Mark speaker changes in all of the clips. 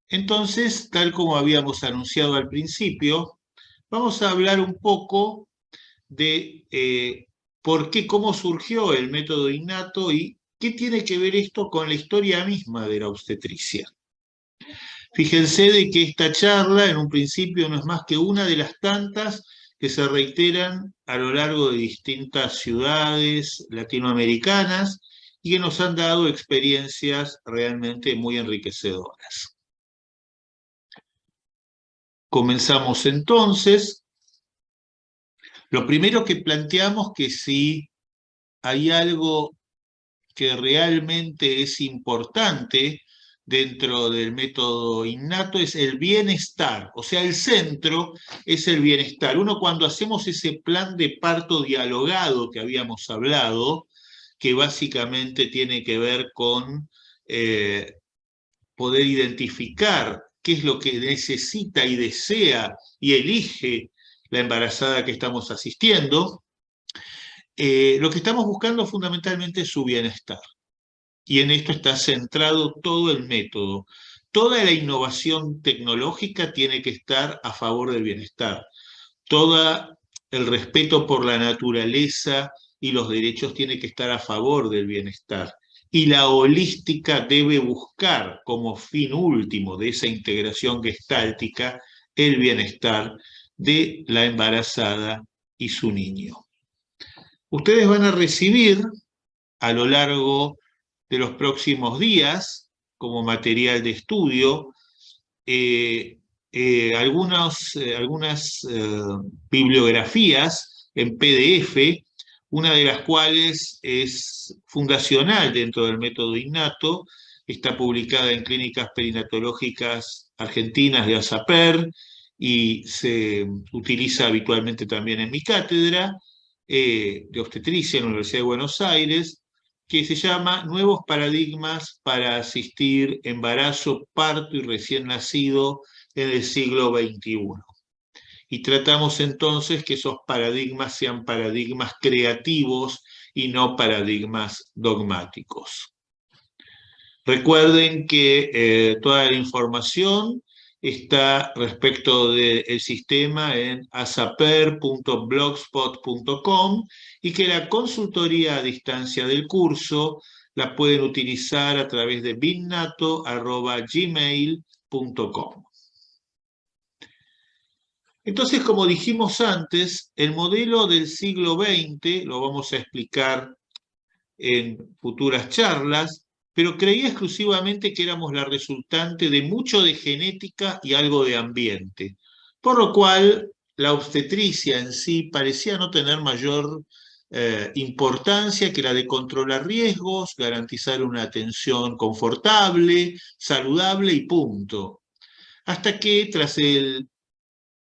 Speaker 1: Entonces, tal como habíamos anunciado al principio, vamos a hablar un poco de por qué, cómo surgió el método innato y qué tiene que ver esto con la historia misma de la obstetricia. Fíjense de que esta charla en un principio no es más que una de las tantas que se reiteran a lo largo de distintas ciudades latinoamericanas y que nos han dado experiencias realmente muy enriquecedoras. Comenzamos entonces. Lo primero que planteamos que si hay algo que realmente es importante dentro del método innato es el bienestar, o sea, el centro es el bienestar. Uno cuando hacemos ese plan de parto dialogado que habíamos hablado, que básicamente tiene que ver con poder identificar qué es lo que necesita y desea y elige la embarazada que estamos asistiendo, lo que estamos buscando fundamentalmente es su bienestar. Y en esto está centrado todo el método. Toda la innovación tecnológica tiene que estar a favor del bienestar. Todo el respeto por la naturaleza y los derechos tiene que estar a favor del bienestar. Y la holística debe buscar como fin último de esa integración gestáltica el bienestar de la embarazada y su niño. Ustedes van a recibir a lo largo de los próximos días como material de estudio algunas bibliografías en PDF, una de las cuales es fundacional dentro del método innato, está publicada en Clínicas Perinatológicas Argentinas de ASAPER y se utiliza habitualmente también en mi cátedra de obstetricia en la Universidad de Buenos Aires, que se llama Nuevos paradigmas para asistir embarazo, parto y recién nacido en el siglo XXI. Y tratamos entonces que esos paradigmas sean paradigmas creativos y no paradigmas dogmáticos. Recuerden que toda la información está respecto del sistema en asaper.blogspot.com y que la consultoría a distancia del curso la pueden utilizar a través de binnato@gmail.com. Entonces, como dijimos antes, el modelo del siglo XX, lo vamos a explicar en futuras charlas, pero creía exclusivamente que éramos la resultante de mucho de genética y algo de ambiente, por lo cual la obstetricia en sí parecía no tener mayor importancia que la de controlar riesgos, garantizar una atención confortable, saludable y punto. Hasta que tras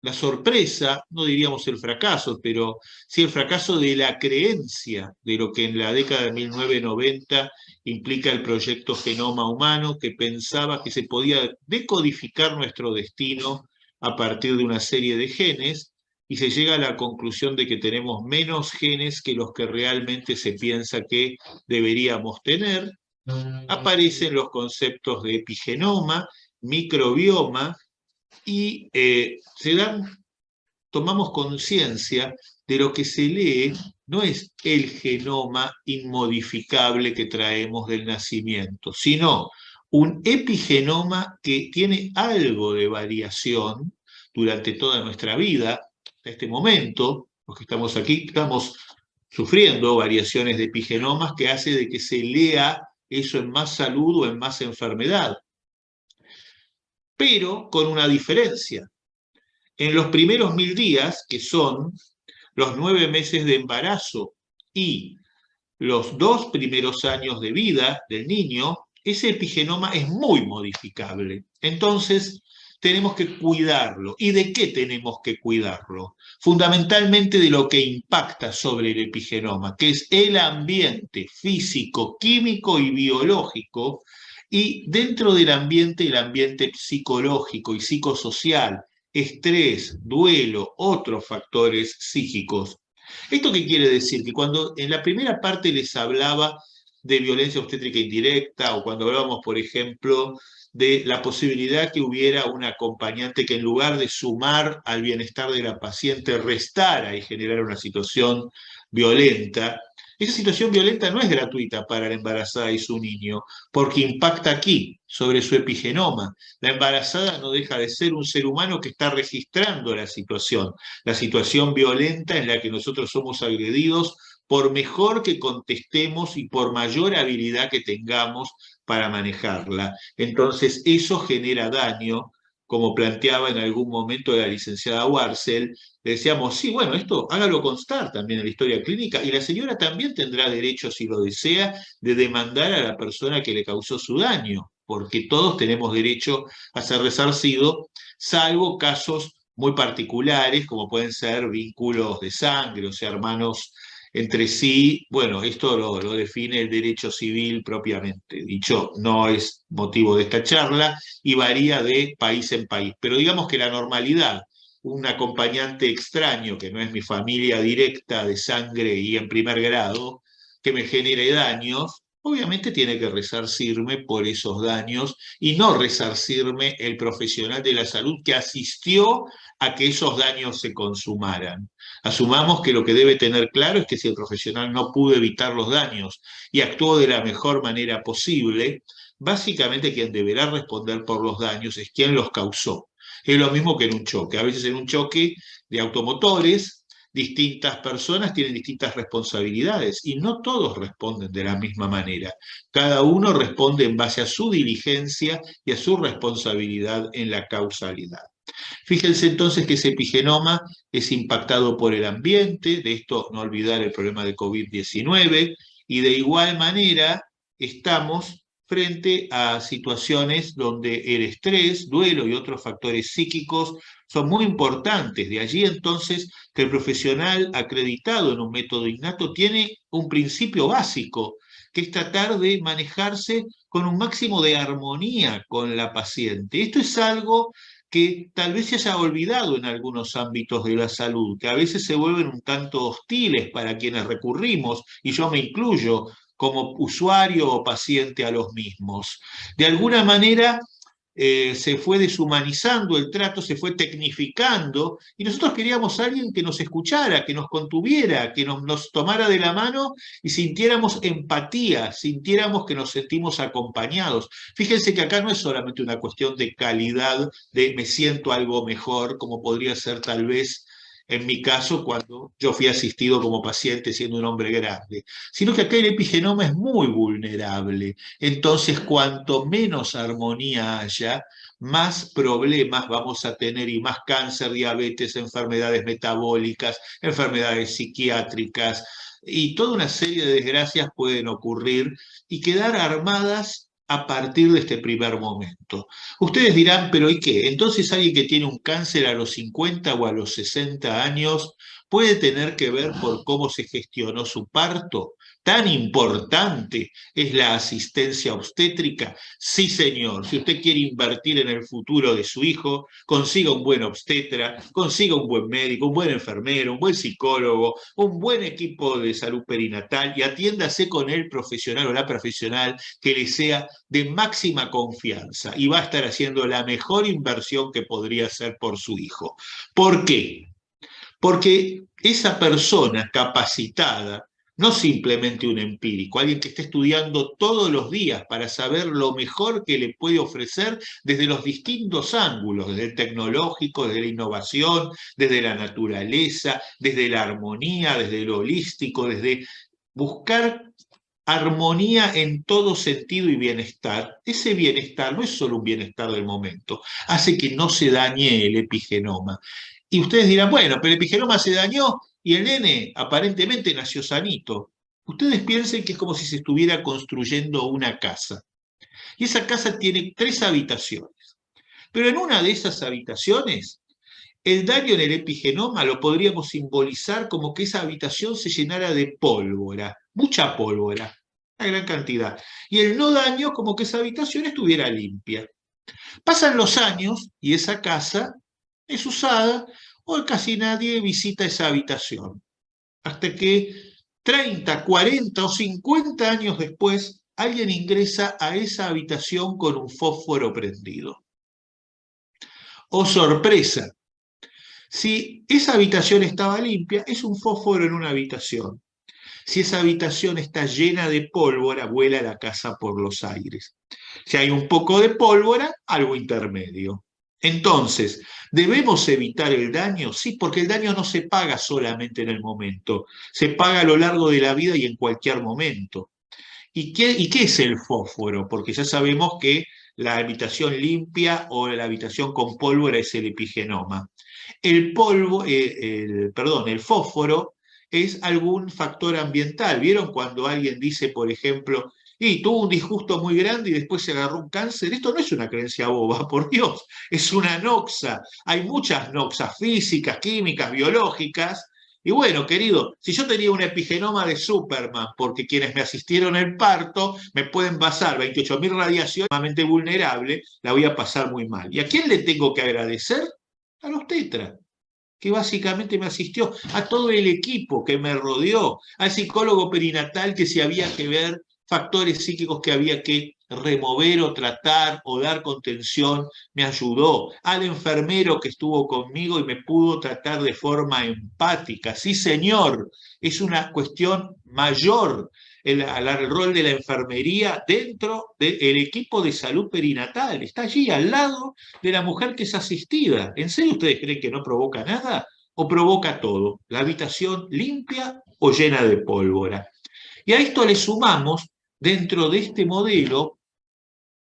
Speaker 1: la sorpresa, no diríamos el fracaso, pero sí el fracaso de la creencia de lo que en la década de 1990 implica el proyecto Genoma Humano, que pensaba que se podía decodificar nuestro destino a partir de una serie de genes, y se llega a la conclusión de que tenemos menos genes que los que realmente se piensa que deberíamos tener. Aparecen los conceptos de epigenoma, microbioma, y tomamos conciencia de lo que se lee no es el genoma inmodificable que traemos del nacimiento, sino un epigenoma que tiene algo de variación durante toda nuestra vida. Hasta este momento, los que estamos aquí, estamos sufriendo variaciones de epigenomas que hace de que se lea eso en más salud o en más enfermedad. Pero con una diferencia. En los primeros 1000 días, que son los 9 meses de embarazo y los 2 primeros años de vida del niño, ese epigenoma es muy modificable. Entonces, tenemos que cuidarlo. ¿Y de qué tenemos que cuidarlo? Fundamentalmente de lo que impacta sobre el epigenoma, que es el ambiente físico, químico y biológico, y dentro del ambiente, el ambiente psicológico y psicosocial, estrés, duelo, otros factores psíquicos. ¿Esto qué quiere decir? Que cuando en la primera parte les hablaba de violencia obstétrica indirecta o cuando hablábamos, por ejemplo, de la posibilidad que hubiera un acompañante que en lugar de sumar al bienestar de la paciente, restara y generara una situación violenta. Esa situación violenta no es gratuita para la embarazada y su niño, porque impacta aquí, sobre su epigenoma. La embarazada no deja de ser un ser humano que está registrando la situación violenta en la que nosotros somos agredidos, por mejor que contestemos y por mayor habilidad que tengamos para manejarla. Entonces, eso genera daño, como planteaba en algún momento la licenciada Warcel. Le decíamos, sí, bueno, esto hágalo constar también en la historia clínica, y la señora también tendrá derecho, si lo desea, de demandar a la persona que le causó su daño, porque todos tenemos derecho a ser resarcidos, salvo casos muy particulares, como pueden ser vínculos de sangre, o sea, hermanos entre sí. Bueno, esto lo define el derecho civil propiamente dicho, no es motivo de esta charla y varía de país en país. Pero digamos que la normalidad, un acompañante extraño que no es mi familia directa de sangre y en primer grado, que me genere daños, obviamente tiene que resarcirme por esos daños y no resarcirme el profesional de la salud que asistió a que esos daños se consumaran. Asumamos que lo que debe tener claro es que si el profesional no pudo evitar los daños y actuó de la mejor manera posible, básicamente quien deberá responder por los daños es quien los causó. Es lo mismo que en un choque. A veces en un choque de automotores, distintas personas tienen distintas responsabilidades y no todos responden de la misma manera. Cada uno responde en base a su diligencia y a su responsabilidad en la causalidad. Fíjense entonces que ese epigenoma es impactado por el ambiente, de esto no olvidar el problema de COVID-19, y de igual manera estamos frente a situaciones donde el estrés, duelo y otros factores psíquicos son muy importantes. De allí entonces que el profesional acreditado en un método innato tiene un principio básico, que es tratar de manejarse con un máximo de armonía con la paciente. Esto es algo que tal vez se haya olvidado en algunos ámbitos de la salud, que a veces se vuelven un tanto hostiles para quienes recurrimos, y yo me incluyo como usuario o paciente a los mismos. De alguna manera se fue deshumanizando el trato, se fue tecnificando, y nosotros queríamos a alguien que nos escuchara, que nos contuviera, que nos tomara de la mano y sintiéramos empatía, sintiéramos que nos sentimos acompañados. Fíjense que acá no es solamente una cuestión de calidad, de me siento algo mejor, como podría ser tal vez en mi caso cuando yo fui asistido como paciente siendo un hombre grande, sino que acá el epigenoma es muy vulnerable. Entonces, cuanto menos armonía haya, más problemas vamos a tener y más cáncer, diabetes, enfermedades metabólicas, enfermedades psiquiátricas y toda una serie de desgracias pueden ocurrir y quedar armadas a partir de este primer momento. Ustedes dirán, pero ¿y qué? Entonces alguien que tiene un cáncer a los 50 o a los 60 años puede tener que ver por cómo se gestionó su parto. ¿Tan importante es la asistencia obstétrica? Sí, señor. Si usted quiere invertir en el futuro de su hijo, consiga un buen obstetra, consiga un buen médico, un buen enfermero, un buen psicólogo, un buen equipo de salud perinatal y atiéndase con el profesional o la profesional que le sea de máxima confianza y va a estar haciendo la mejor inversión que podría hacer por su hijo. ¿Por qué? Porque esa persona capacitada, no simplemente un empírico, alguien que esté estudiando todos los días para saber lo mejor que le puede ofrecer desde los distintos ángulos, desde el tecnológico, desde la innovación, desde la naturaleza, desde la armonía, desde lo holístico, desde buscar armonía en todo sentido y bienestar. Ese bienestar no es solo un bienestar del momento, hace que no se dañe el epigenoma. Y ustedes dirán, bueno, pero el epigenoma se dañó y el nene aparentemente nació sanito. Ustedes piensen que es como si se estuviera construyendo una casa. Y esa casa tiene 3 habitaciones. Pero en una de esas habitaciones, el daño en el epigenoma lo podríamos simbolizar como que esa habitación se llenara de pólvora, mucha pólvora, una gran cantidad. Y el no daño como que esa habitación estuviera limpia. Pasan los años y esa casa es usada, hoy casi nadie visita esa habitación, hasta que 30, 40 o 50 años después alguien ingresa a esa habitación con un fósforo prendido. ¡Oh, sorpresa! Si esa habitación estaba limpia, es un fósforo en una habitación. Si esa habitación está llena de pólvora, vuela la casa por los aires. Si hay un poco de pólvora, algo intermedio. Entonces, ¿debemos evitar el daño? Sí, porque el daño no se paga solamente en el momento, se paga a lo largo de la vida y en cualquier momento. ¿Y qué es el fósforo? Porque ya sabemos que la habitación limpia o la habitación con pólvora es el epigenoma. El fósforo es algún factor ambiental. ¿Vieron cuando alguien dice, por ejemplo, y tuvo un disgusto muy grande y después se agarró un cáncer? Esto no es una creencia boba, por Dios, es una noxa. Hay muchas noxas físicas, químicas, biológicas. Y bueno, querido, si yo tenía un epigenoma de Superman, porque quienes me asistieron en el parto me pueden pasar 28.000 radiaciones, sumamente vulnerable, la voy a pasar muy mal. ¿Y a quién le tengo que agradecer? A los tetras, que básicamente me asistió, a todo el equipo que me rodeó, al psicólogo perinatal que si había que ver factores psíquicos que había que remover o tratar o dar contención, me ayudó, al enfermero que estuvo conmigo y me pudo tratar de forma empática. Sí, señor, es una cuestión mayor el rol de la enfermería dentro del equipo de salud perinatal. Está allí al lado de la mujer que es asistida. ¿En serio ustedes creen que no provoca nada? ¿O provoca todo? ¿La habitación limpia o llena de pólvora? Y a esto le sumamos, dentro de este modelo,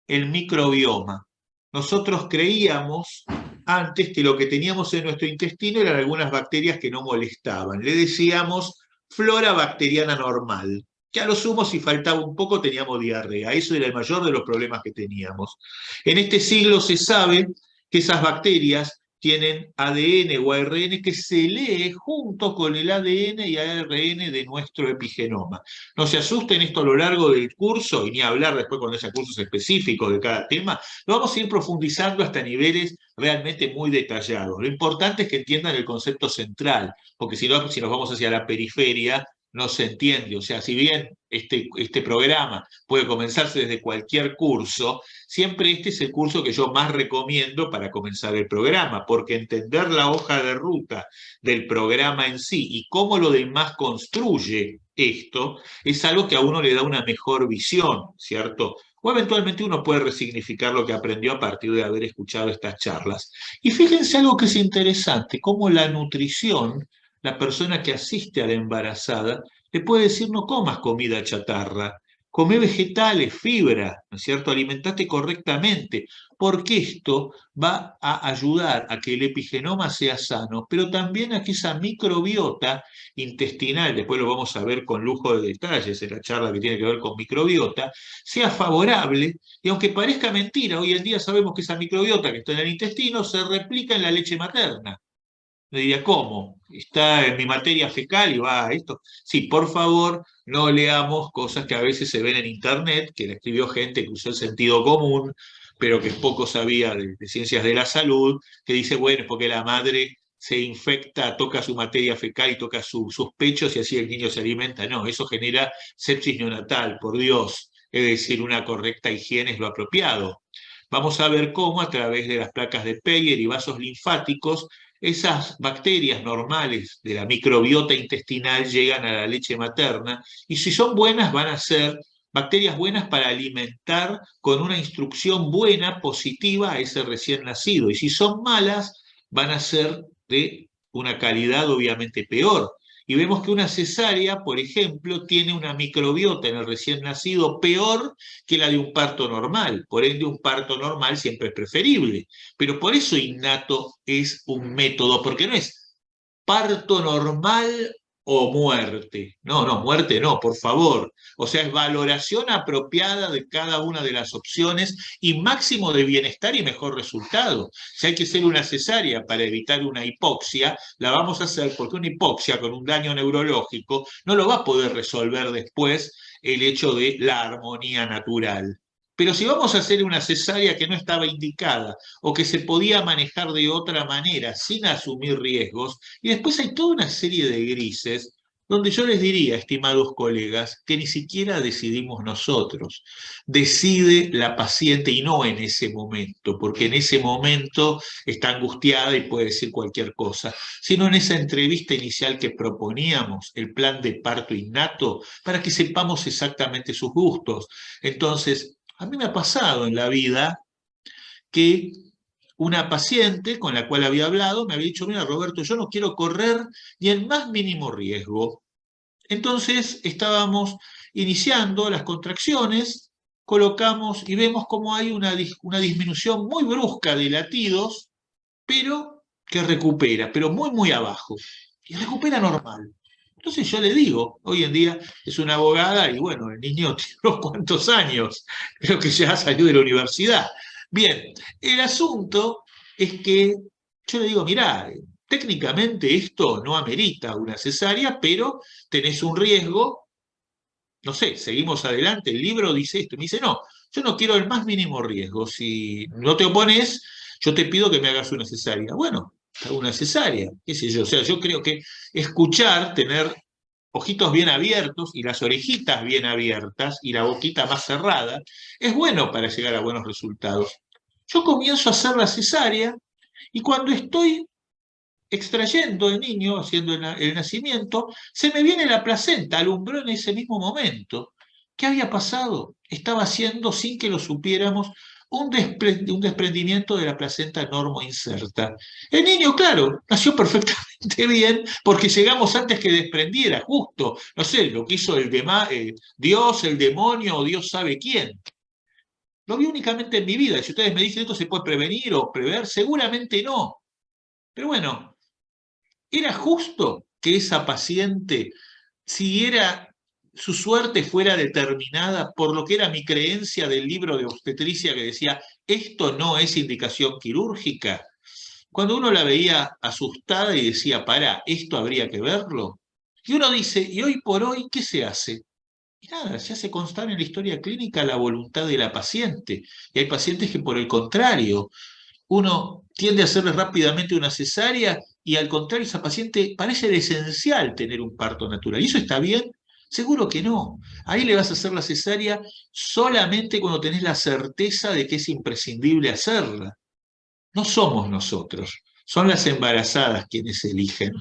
Speaker 1: el microbioma. Nosotros creíamos antes que lo que teníamos en nuestro intestino eran algunas bacterias que no molestaban. Le decíamos flora bacteriana normal, que a lo sumo si faltaba un poco teníamos diarrea. Eso era el mayor de los problemas que teníamos. En este siglo se sabe que esas bacterias tienen ADN o ARN que se lee junto con el ADN y ARN de nuestro epigenoma. No se asusten, esto a lo largo del curso, y ni hablar después cuando haya cursos específicos de cada tema, lo vamos a ir profundizando hasta niveles realmente muy detallados. Lo importante es que entiendan el concepto central, porque si no, si nos vamos hacia la periferia, no se entiende. O sea, si bien este programa puede comenzarse desde cualquier curso, siempre este es el curso que yo más recomiendo para comenzar el programa, porque entender la hoja de ruta del programa en sí y cómo lo demás construye esto, es algo que a uno le da una mejor visión, ¿cierto? O eventualmente uno puede resignificar lo que aprendió a partir de haber escuchado estas charlas. Y fíjense algo que es interesante, cómo la nutrición, la persona que asiste a la embarazada, le puede decir no comas comida chatarra, come vegetales, fibra, ¿no es cierto? Alimentate correctamente, porque esto va a ayudar a que el epigenoma sea sano, pero también a que esa microbiota intestinal, después lo vamos a ver con lujo de detalles en la charla que tiene que ver con microbiota, sea favorable, y aunque parezca mentira, hoy en día sabemos que esa microbiota que está en el intestino se replica en la leche materna. Me diría, ¿cómo? Está en mi materia fecal y va a esto. Sí, por favor, no leamos cosas que a veces se ven en internet, que la escribió gente que usó el sentido común, pero que poco sabía de ciencias de la salud, que dice, bueno, es porque la madre se infecta, toca su materia fecal y toca sus pechos y así el niño se alimenta. No, eso genera sepsis neonatal, por Dios. Es decir, una correcta higiene es lo apropiado. Vamos a ver cómo a través de las placas de Peyer y vasos linfáticos esas bacterias normales de la microbiota intestinal llegan a la leche materna y si son buenas van a ser bacterias buenas para alimentar con una instrucción buena, positiva a ese recién nacido. Y si son malas, van a ser de una calidad obviamente peor. Y vemos que una cesárea, por ejemplo, tiene una microbiota en el recién nacido peor que la de un parto normal. Por ende, un parto normal siempre es preferible. Pero por eso innato es un método, porque no es parto normal o muerte. No, no, muerte no, por favor. O sea, es valoración apropiada de cada una de las opciones y máximo de bienestar y mejor resultado. Si hay que hacer una cesárea para evitar una hipoxia, la vamos a hacer porque una hipoxia con un daño neurológico no lo va a poder resolver después el hecho de la armonía natural. Pero si vamos a hacer una cesárea que no estaba indicada o que se podía manejar de otra manera sin asumir riesgos, y después hay toda una serie de grises, donde yo les diría, estimados colegas, que ni siquiera decidimos nosotros. Decide la paciente y no en ese momento, porque en ese momento está angustiada y puede decir cualquier cosa, sino en esa entrevista inicial que proponíamos, el plan de parto innato, para que sepamos exactamente sus gustos. Entonces, a mí me ha pasado en la vida que una paciente con la cual había hablado me había dicho, mira Roberto, yo no quiero correr ni el más mínimo riesgo. Entonces estábamos iniciando las contracciones, colocamos y vemos cómo hay una disminución muy brusca de latidos, pero que recupera, pero muy, muy abajo. Y recupera normal. Entonces yo le digo, hoy en día es una abogada y bueno, el niño tiene unos cuantos años, creo que ya salió de la universidad. Bien, el asunto es que yo le digo, mirá, técnicamente esto no amerita una cesárea, pero tenés un riesgo, no sé, seguimos adelante, el libro dice esto, y me dice, no, yo no quiero el más mínimo riesgo, si no te opones, yo te pido que me hagas una cesárea. Bueno, hago una cesárea, qué sé yo, o sea, yo creo que escuchar, tener ojitos bien abiertos y las orejitas bien abiertas y la boquita más cerrada, es bueno para llegar a buenos resultados. Yo comienzo a hacer la cesárea y cuando estoy extrayendo el niño, haciendo el nacimiento, se me viene la placenta, alumbró en ese mismo momento. ¿Qué había pasado? Estaba haciendo, sin que lo supiéramos, un desprendimiento de la placenta normoinserta. El niño, claro, nació perfectamente bien porque llegamos antes que desprendiera, justo, no sé, lo que hizo Dios, el demonio o Dios sabe quién. Lo vi únicamente en mi vida. Si ustedes me dicen esto se puede prevenir o prever, seguramente no. Pero bueno, ¿era justo que esa paciente, si era su suerte fuera determinada por lo que era mi creencia del libro de obstetricia que decía, esto no es indicación quirúrgica? Cuando uno la veía asustada y decía, pará, esto habría que verlo. Y uno dice, ¿y hoy por hoy qué se hace? Y nada, se hace constar en la historia clínica la voluntad de la paciente. Y hay pacientes que por el contrario uno tiende a hacerle rápidamente una cesárea y al contrario, esa paciente parece esencial tener un parto natural. ¿Y eso está bien? Seguro que no. Ahí le vas a hacer la cesárea solamente cuando tenés la certeza de que es imprescindible hacerla. No somos nosotros, son las embarazadas quienes eligen.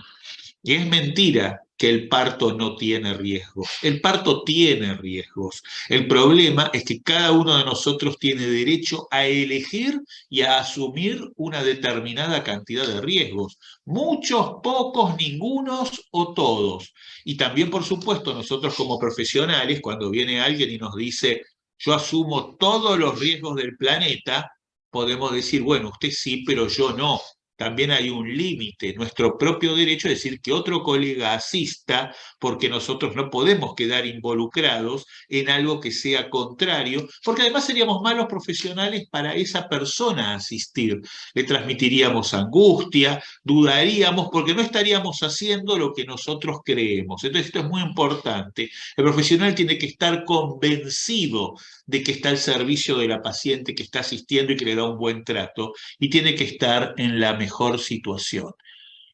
Speaker 1: Y es mentira que el parto no tiene riesgos. El parto tiene riesgos. El problema es que cada uno de nosotros tiene derecho a elegir y a asumir una determinada cantidad de riesgos. Muchos, pocos, ningunos o todos. Y también, por supuesto, nosotros como profesionales, cuando viene alguien y nos dice, yo asumo todos los riesgos del planeta, podemos decir, bueno, usted sí, pero yo no. También hay un límite, nuestro propio derecho a decir que otro colega asista, porque nosotros no podemos quedar involucrados en algo que sea contrario, porque además seríamos malos profesionales para esa persona asistir. Le transmitiríamos angustia, dudaríamos, porque no estaríamos haciendo lo que nosotros creemos. Entonces esto es muy importante. El profesional tiene que estar convencido de que está al servicio de la paciente que está asistiendo y que le da un buen trato y tiene que estar en la mejor situación.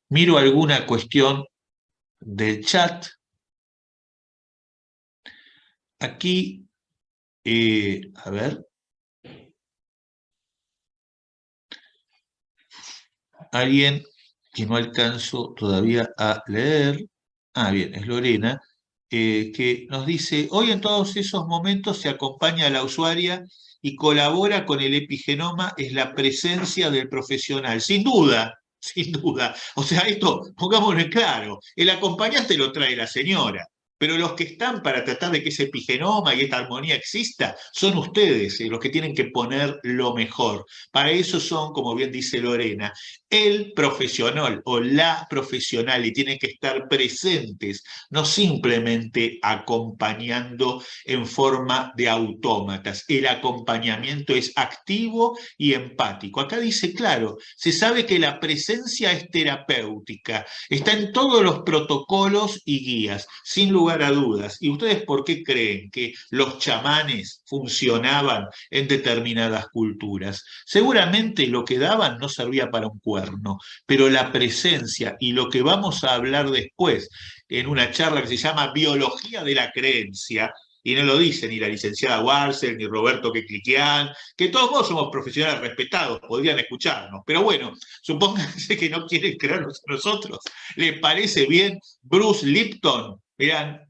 Speaker 1: Miro alguna cuestión del chat. Aquí, a ver, alguien que no alcanzo todavía a leer. Ah, bien, es Lorena, que nos dice, hoy en todos esos momentos se acompaña a la usuaria y colabora con el epigenoma, es la presencia del profesional, sin duda, sin duda. O sea, esto, pongámoslo en claro, el acompañante lo trae la señora, pero los que están para tratar de que ese epigenoma y esta armonía exista son ustedes, los que tienen que poner lo mejor. Para eso son, como bien dice Lorena, el profesional o la profesional y tienen que estar presentes, no simplemente acompañando en forma de autómatas. El acompañamiento es activo y empático. Acá dice claro, se sabe que la presencia es terapéutica, está en todos los protocolos y guías, sin lugar lugar a dudas. ¿Y ustedes por qué creen que los chamanes funcionaban en determinadas culturas? Seguramente lo que daban no servía para un cuerno, pero la presencia y lo que vamos a hablar después en una charla que se llama Biología de la Creencia, y no lo dice ni la licenciada Warcel, ni Roberto Quecliquian, que todos vos somos profesionales respetados, podrían escucharnos, pero bueno, supónganse que no quieren creernos a nosotros. ¿Les parece bien Bruce Lipton? Mirán,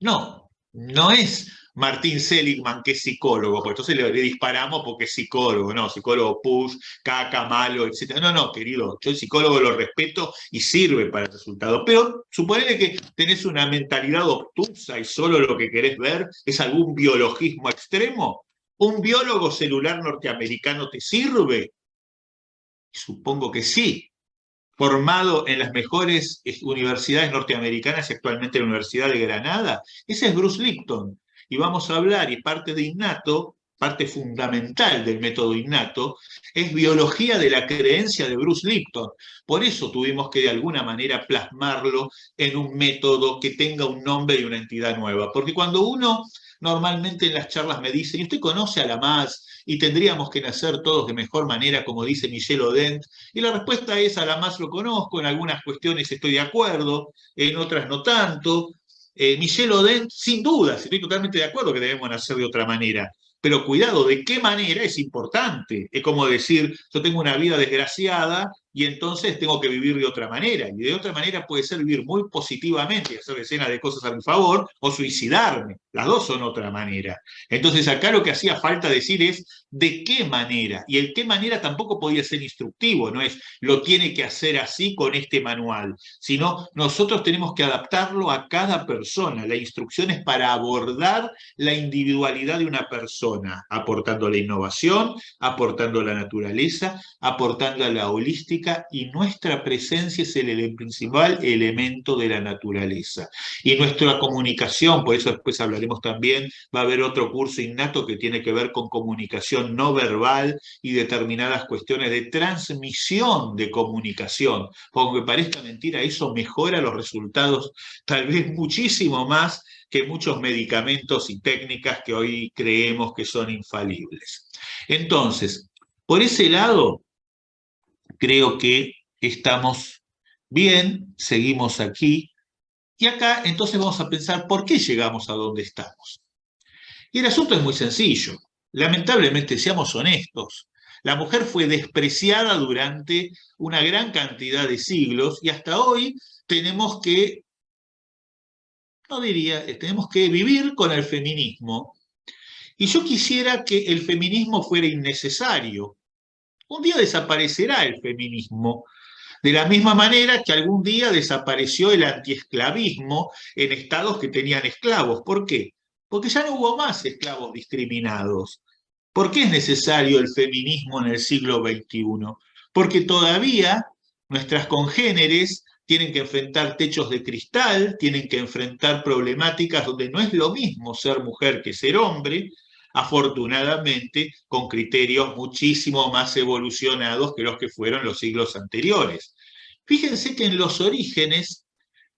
Speaker 1: no, no es Martín Seligman, que es psicólogo, pues entonces le disparamos porque es psicólogo, no, psicólogo push, caca, malo, etc. No, no, querido, yo el psicólogo lo respeto y sirve para el resultado, pero suponele que tenés una mentalidad obtusa y solo lo que querés ver es algún biologismo extremo. ¿Un biólogo celular norteamericano te sirve? Supongo que sí, formado en las mejores universidades norteamericanas y actualmente en la Universidad de Granada. Ese es Bruce Lipton. Y vamos a hablar, y parte de innato, parte fundamental del método innato, es biología de la creencia de Bruce Lipton. Por eso tuvimos que de alguna manera plasmarlo en un método que tenga un nombre y una entidad nueva. Porque cuando uno normalmente en las charlas me dice, ¿y usted conoce a Lamarck? Y tendríamos que nacer todos de mejor manera, como dice Michel Odent. Y la respuesta es, a Lamarck lo conozco, en algunas cuestiones estoy de acuerdo, en otras no tanto. Michel Odent, sin duda, estoy totalmente de acuerdo que debemos nacer de otra manera. Pero cuidado, ¿de qué manera es importante? Es como decir, yo tengo una vida desgraciada y entonces tengo que vivir de otra manera. Y de otra manera puede ser vivir muy positivamente y hacer decenas de cosas a mi favor o suicidarme. Las dos son otra manera. Entonces acá lo que hacía falta decir es de qué manera. Y el qué manera tampoco podía ser instructivo, no es lo tiene que hacer así con este manual, sino nosotros tenemos que adaptarlo a cada persona. La instrucción es para abordar la individualidad de una persona, aportando la innovación, aportando la naturaleza, aportando a la holística, y nuestra presencia es el principal elemento de la naturaleza. Y nuestra comunicación, por eso después hablaremos también, va a haber otro curso innato que tiene que ver con comunicación no verbal y determinadas cuestiones de transmisión de comunicación. Aunque parezca mentira, eso mejora los resultados tal vez muchísimo más que muchos medicamentos y técnicas que hoy creemos que son infalibles. Entonces, por ese lado, creo que estamos bien, seguimos aquí, y acá entonces vamos a pensar por qué llegamos a donde estamos. Y el asunto es muy sencillo. Lamentablemente, seamos honestos, la mujer fue despreciada durante una gran cantidad de siglos y hasta hoy tenemos que, no diría, tenemos que vivir con el feminismo. Y yo quisiera que el feminismo fuera innecesario. Un día desaparecerá el feminismo, de la misma manera que algún día desapareció el antiesclavismo en estados que tenían esclavos. ¿Por qué? Porque ya no hubo más esclavos discriminados. ¿Por qué es necesario el feminismo en el siglo XXI? Porque todavía nuestras congéneres tienen que enfrentar techos de cristal, tienen que enfrentar problemáticas donde no es lo mismo ser mujer que ser hombre, afortunadamente con criterios muchísimo más evolucionados que los que fueron los siglos anteriores. Fíjense que en los orígenes,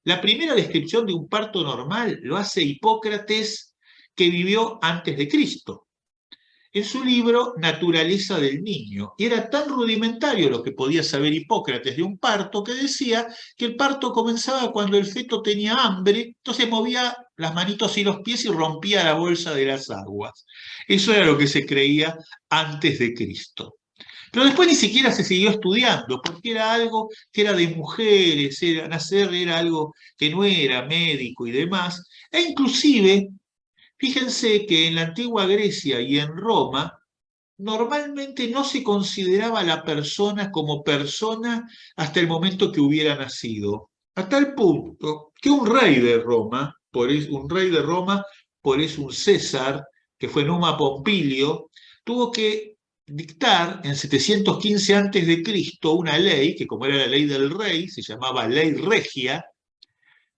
Speaker 1: la primera descripción de un parto normal lo hace Hipócrates, que vivió antes de Cristo, en su libro Naturaleza del Niño. Y era tan rudimentario lo que podía saber Hipócrates de un parto que decía que el parto comenzaba cuando el feto tenía hambre, entonces movía las manitos y los pies y rompía la bolsa de las aguas. Eso era lo que se creía antes de Cristo. Pero después ni siquiera se siguió estudiando, porque era algo que era de mujeres, nacer era algo que no era médico y demás, e inclusive fíjense que en la antigua Grecia y en Roma normalmente no se consideraba a la persona como persona hasta el momento que hubiera nacido. A tal punto que un rey de Roma, por eso un César, que fue Numa Pompilio, tuvo que dictar en 715 a.C. una ley, que como era la ley del rey, se llamaba ley regia,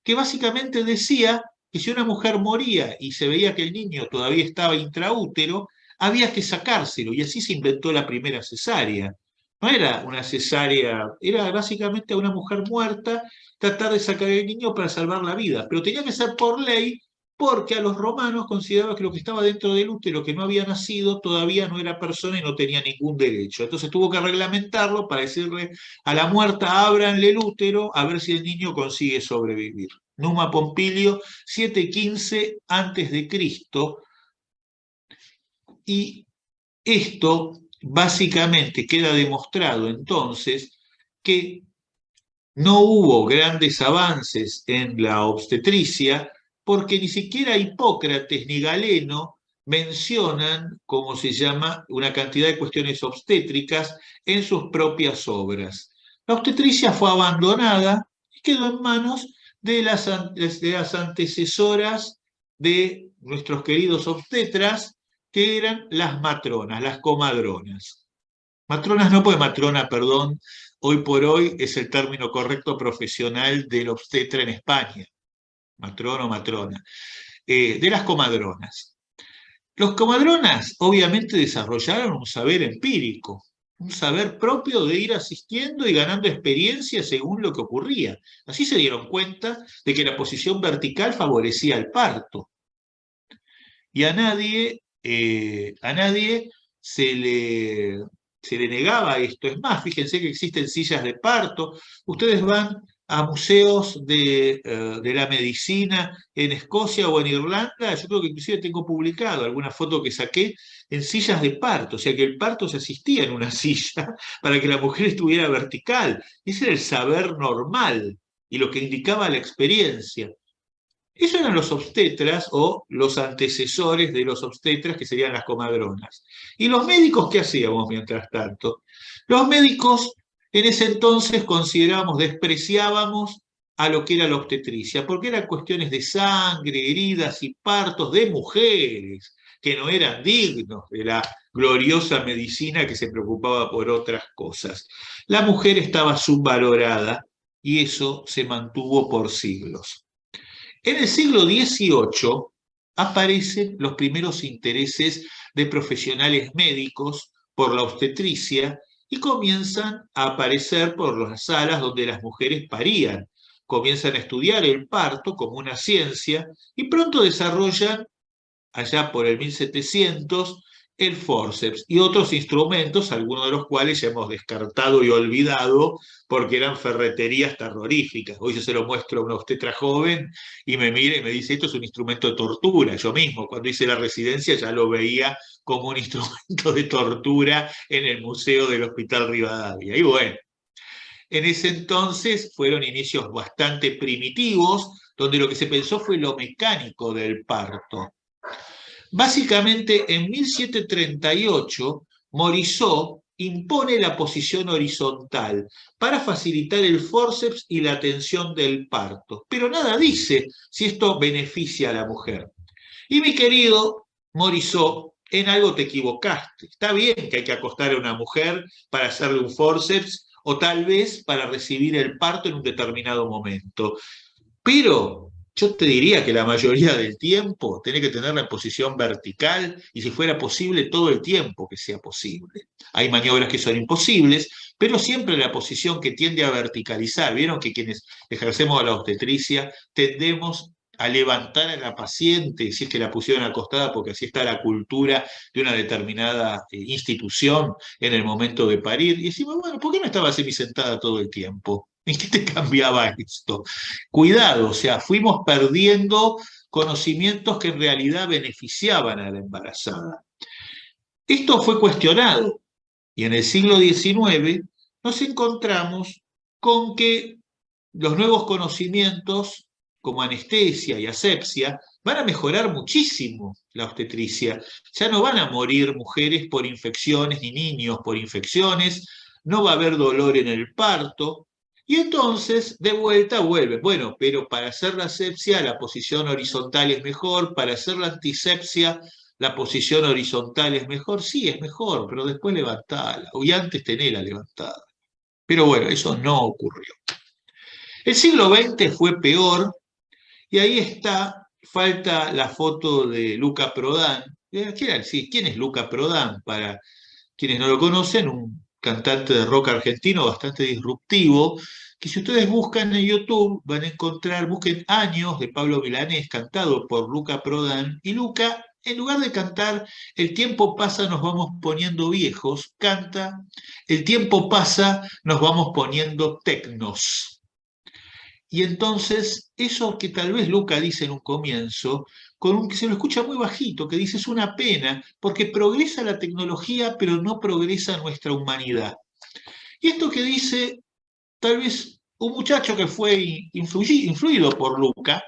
Speaker 1: que básicamente decía que si una mujer moría y se veía que el niño todavía estaba intraútero, había que sacárselo, y así se inventó la primera cesárea. No era una cesárea, era básicamente a una mujer muerta tratar de sacar el niño para salvar la vida, pero tenía que ser por ley porque a los romanos consideraban que lo que estaba dentro del útero, que no había nacido, todavía no era persona y no tenía ningún derecho. Entonces tuvo que reglamentarlo para decirle a la muerta, ábranle el útero a ver si el niño consigue sobrevivir. Numa Pompilio, 715 antes de Cristo, y esto básicamente queda demostrado entonces que no hubo grandes avances en la obstetricia porque ni siquiera Hipócrates ni Galeno mencionan, como se llama, una cantidad de cuestiones obstétricas en sus propias obras. La obstetricia fue abandonada y quedó en manos de las antecesoras de nuestros queridos obstetras, que eran las matronas, las comadronas. Matronas no, pues matrona, perdón, hoy por hoy es el término correcto profesional del obstetra en España, matrón o matrona, de las comadronas. Los comadronas obviamente desarrollaron un saber empírico, un saber propio de ir asistiendo y ganando experiencia según lo que ocurría. Así se dieron cuenta de que la posición vertical favorecía el parto y a nadie se le, se le negaba esto. Es más, fíjense que existen sillas de parto. Ustedes van a museos de la medicina en Escocia o en Irlanda, yo creo que inclusive tengo publicado alguna foto que saqué en sillas de parto, o sea que el parto se asistía en una silla para que la mujer estuviera vertical. Ese era el saber normal y lo que indicaba la experiencia. Esos eran los obstetras o los antecesores de los obstetras, que serían las comadronas. ¿Y los médicos qué hacíamos mientras tanto? Los médicos en ese entonces considerábamos, despreciábamos a lo que era la obstetricia, porque eran cuestiones de sangre, heridas y partos de mujeres que no eran dignos de la gloriosa medicina que se preocupaba por otras cosas. La mujer estaba subvalorada y eso se mantuvo por siglos. En el siglo XVIII aparecen los primeros intereses de profesionales médicos por la obstetricia y comienzan a aparecer por las salas donde las mujeres parían. Comienzan a estudiar el parto como una ciencia y pronto desarrollan allá por el 1700, el forceps y otros instrumentos, algunos de los cuales ya hemos descartado y olvidado porque eran ferreterías terroríficas. Hoy yo se lo muestro a una obstetra joven y me mira y me dice, esto es un instrumento de tortura. Yo mismo, cuando hice la residencia, ya lo veía como un instrumento de tortura en el Museo del Hospital Rivadavia. Y bueno, en ese entonces fueron inicios bastante primitivos, donde lo que se pensó fue lo mecánico del parto. Básicamente, en 1738, Morisot impone la posición horizontal para facilitar el fórceps y la atención del parto, pero nada dice si esto beneficia a la mujer. Y mi querido Morisot, en algo te equivocaste. Está bien que hay que acostar a una mujer para hacerle un fórceps o tal vez para recibir el parto en un determinado momento. Pero yo te diría que la mayoría del tiempo tiene que tenerla en posición vertical y si fuera posible todo el tiempo que sea posible. Hay maniobras que son imposibles, pero siempre la posición que tiende a verticalizar. Vieron que quienes ejercemos la obstetricia tendemos a levantar a la paciente si es que la pusieron acostada porque así está la cultura de una determinada institución en el momento de parir. Y decimos, bueno, ¿por qué no estaba semisentada todo el tiempo? ¿En qué te cambiaba esto? Cuidado, o sea, fuimos perdiendo conocimientos que en realidad beneficiaban a la embarazada. Esto fue cuestionado y en el siglo XIX nos encontramos con que los nuevos conocimientos como anestesia y asepsia van a mejorar muchísimo la obstetricia. Ya no van a morir mujeres por infecciones ni niños por infecciones, no va a haber dolor en el parto. Y entonces, de vuelta vuelve. Bueno, pero para hacer la asepsia la posición horizontal es mejor, para hacer la antisepsia la posición horizontal es mejor. Sí, es mejor, pero después levantala. Y antes tenela levantada. Pero bueno, eso no ocurrió. El siglo XX fue peor y ahí está, falta la foto de Luca Prodan. ¿Quién es Luca Prodan? Para quienes no lo conocen, un cantante de rock argentino bastante disruptivo, que si ustedes buscan en YouTube van a encontrar, busquen Años de Pablo Milanés, cantado por Luca Prodan, y Luca, en lugar de cantar El tiempo pasa, nos vamos poniendo viejos, canta El tiempo pasa, nos vamos poniendo tecnos. Y entonces, eso que tal vez Luca dice en un comienzo, que se lo escucha muy bajito, que dice es una pena, porque progresa la tecnología, pero no progresa nuestra humanidad. Y esto que dice, tal vez un muchacho que fue influido por Luca,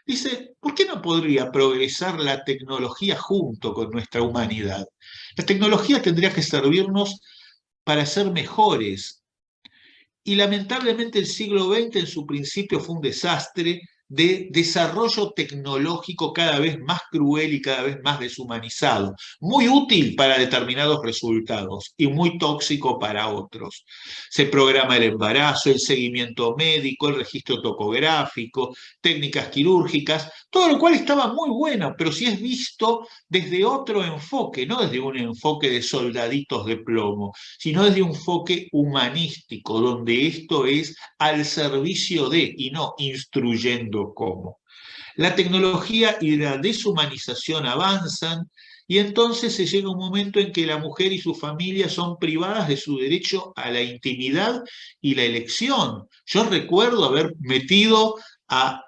Speaker 1: dice, ¿por qué no podría progresar la tecnología junto con nuestra humanidad? La tecnología tendría que servirnos para ser mejores, y lamentablemente el siglo XX en su principio fue un desastre de desarrollo tecnológico cada vez más cruel y cada vez más deshumanizado, muy útil para determinados resultados y muy tóxico para otros. Se programa el embarazo, el seguimiento médico, el registro topográfico, técnicas quirúrgicas, todo lo cual estaba muy bueno, pero si es visto desde otro enfoque, no desde un enfoque de soldaditos de plomo, sino desde un enfoque humanístico, donde esto es al servicio de y no instruyendo cómo. La tecnología y la deshumanización avanzan y entonces se llega un momento en que la mujer y su familia son privadas de su derecho a la intimidad y la elección. Yo recuerdo haber metido a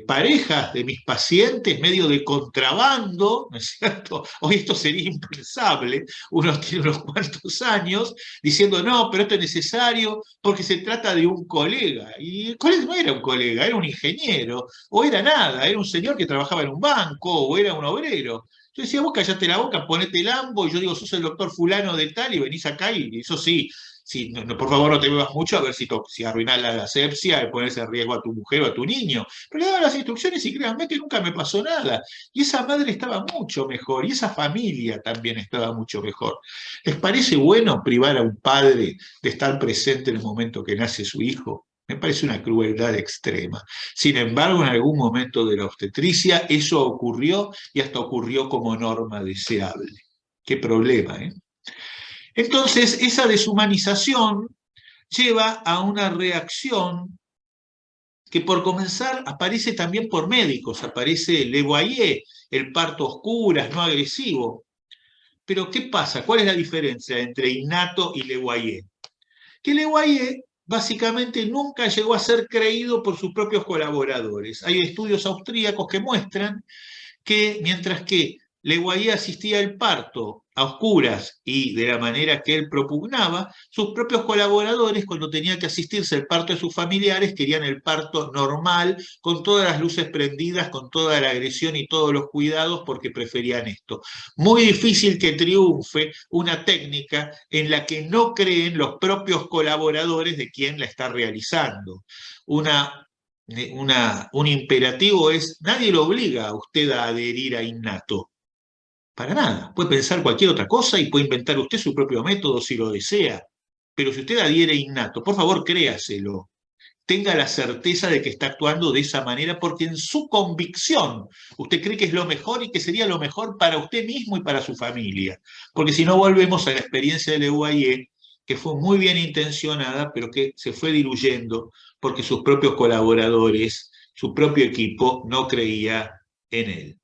Speaker 1: parejas de mis pacientes medio de contrabando, ¿no es cierto? Hoy esto sería impensable, uno tiene unos cuantos años diciendo, no, pero esto es necesario porque se trata de un colega. Y el colega no era un colega, era un ingeniero, o era nada, era un señor que trabajaba en un banco, o era un obrero. Yo decía, vos callate la boca, ponete el ambo, y yo digo, sos el doctor fulano de tal, y venís acá, y eso sí, sí no, por favor no te bebas mucho, a ver si arruinás la asepsia, y pones en riesgo a tu mujer o a tu niño. Pero le daba las instrucciones y créanme que nunca me pasó nada. Y esa madre estaba mucho mejor, y esa familia también estaba mucho mejor. ¿Les parece bueno privar a un padre de estar presente en el momento que nace su hijo? Me parece una crueldad extrema. Sin embargo, en algún momento de la obstetricia eso ocurrió y hasta ocurrió como norma deseable. Qué problema, ¿eh? Entonces, esa deshumanización lleva a una reacción que por comenzar aparece también por médicos, aparece Le Boyer, el parto oscuras, no agresivo. Pero ¿qué pasa? ¿Cuál es la diferencia entre innato y Le Boyer? Que Le Boyer básicamente nunca llegó a ser creído por sus propios colaboradores. Hay estudios austríacos que muestran que mientras que Le Guayé asistía al parto a oscuras y de la manera que él propugnaba, sus propios colaboradores, cuando tenía que asistirse al parto de sus familiares, querían el parto normal, con todas las luces prendidas, con toda la agresión y todos los cuidados, porque preferían esto. Muy difícil que triunfe una técnica en la que no creen los propios colaboradores de quien la está realizando. Un imperativo es, nadie lo obliga a usted a adherir a innato. Para nada. Puede pensar cualquier otra cosa y puede inventar usted su propio método si lo desea. Pero si usted adhiere innato, por favor créaselo. Tenga la certeza de que está actuando de esa manera porque en su convicción usted cree que es lo mejor y que sería lo mejor para usted mismo y para su familia. Porque si no volvemos a la experiencia de Le Guayé, que fue muy bien intencionada, pero que se fue diluyendo porque sus propios colaboradores, su propio equipo no creía en él.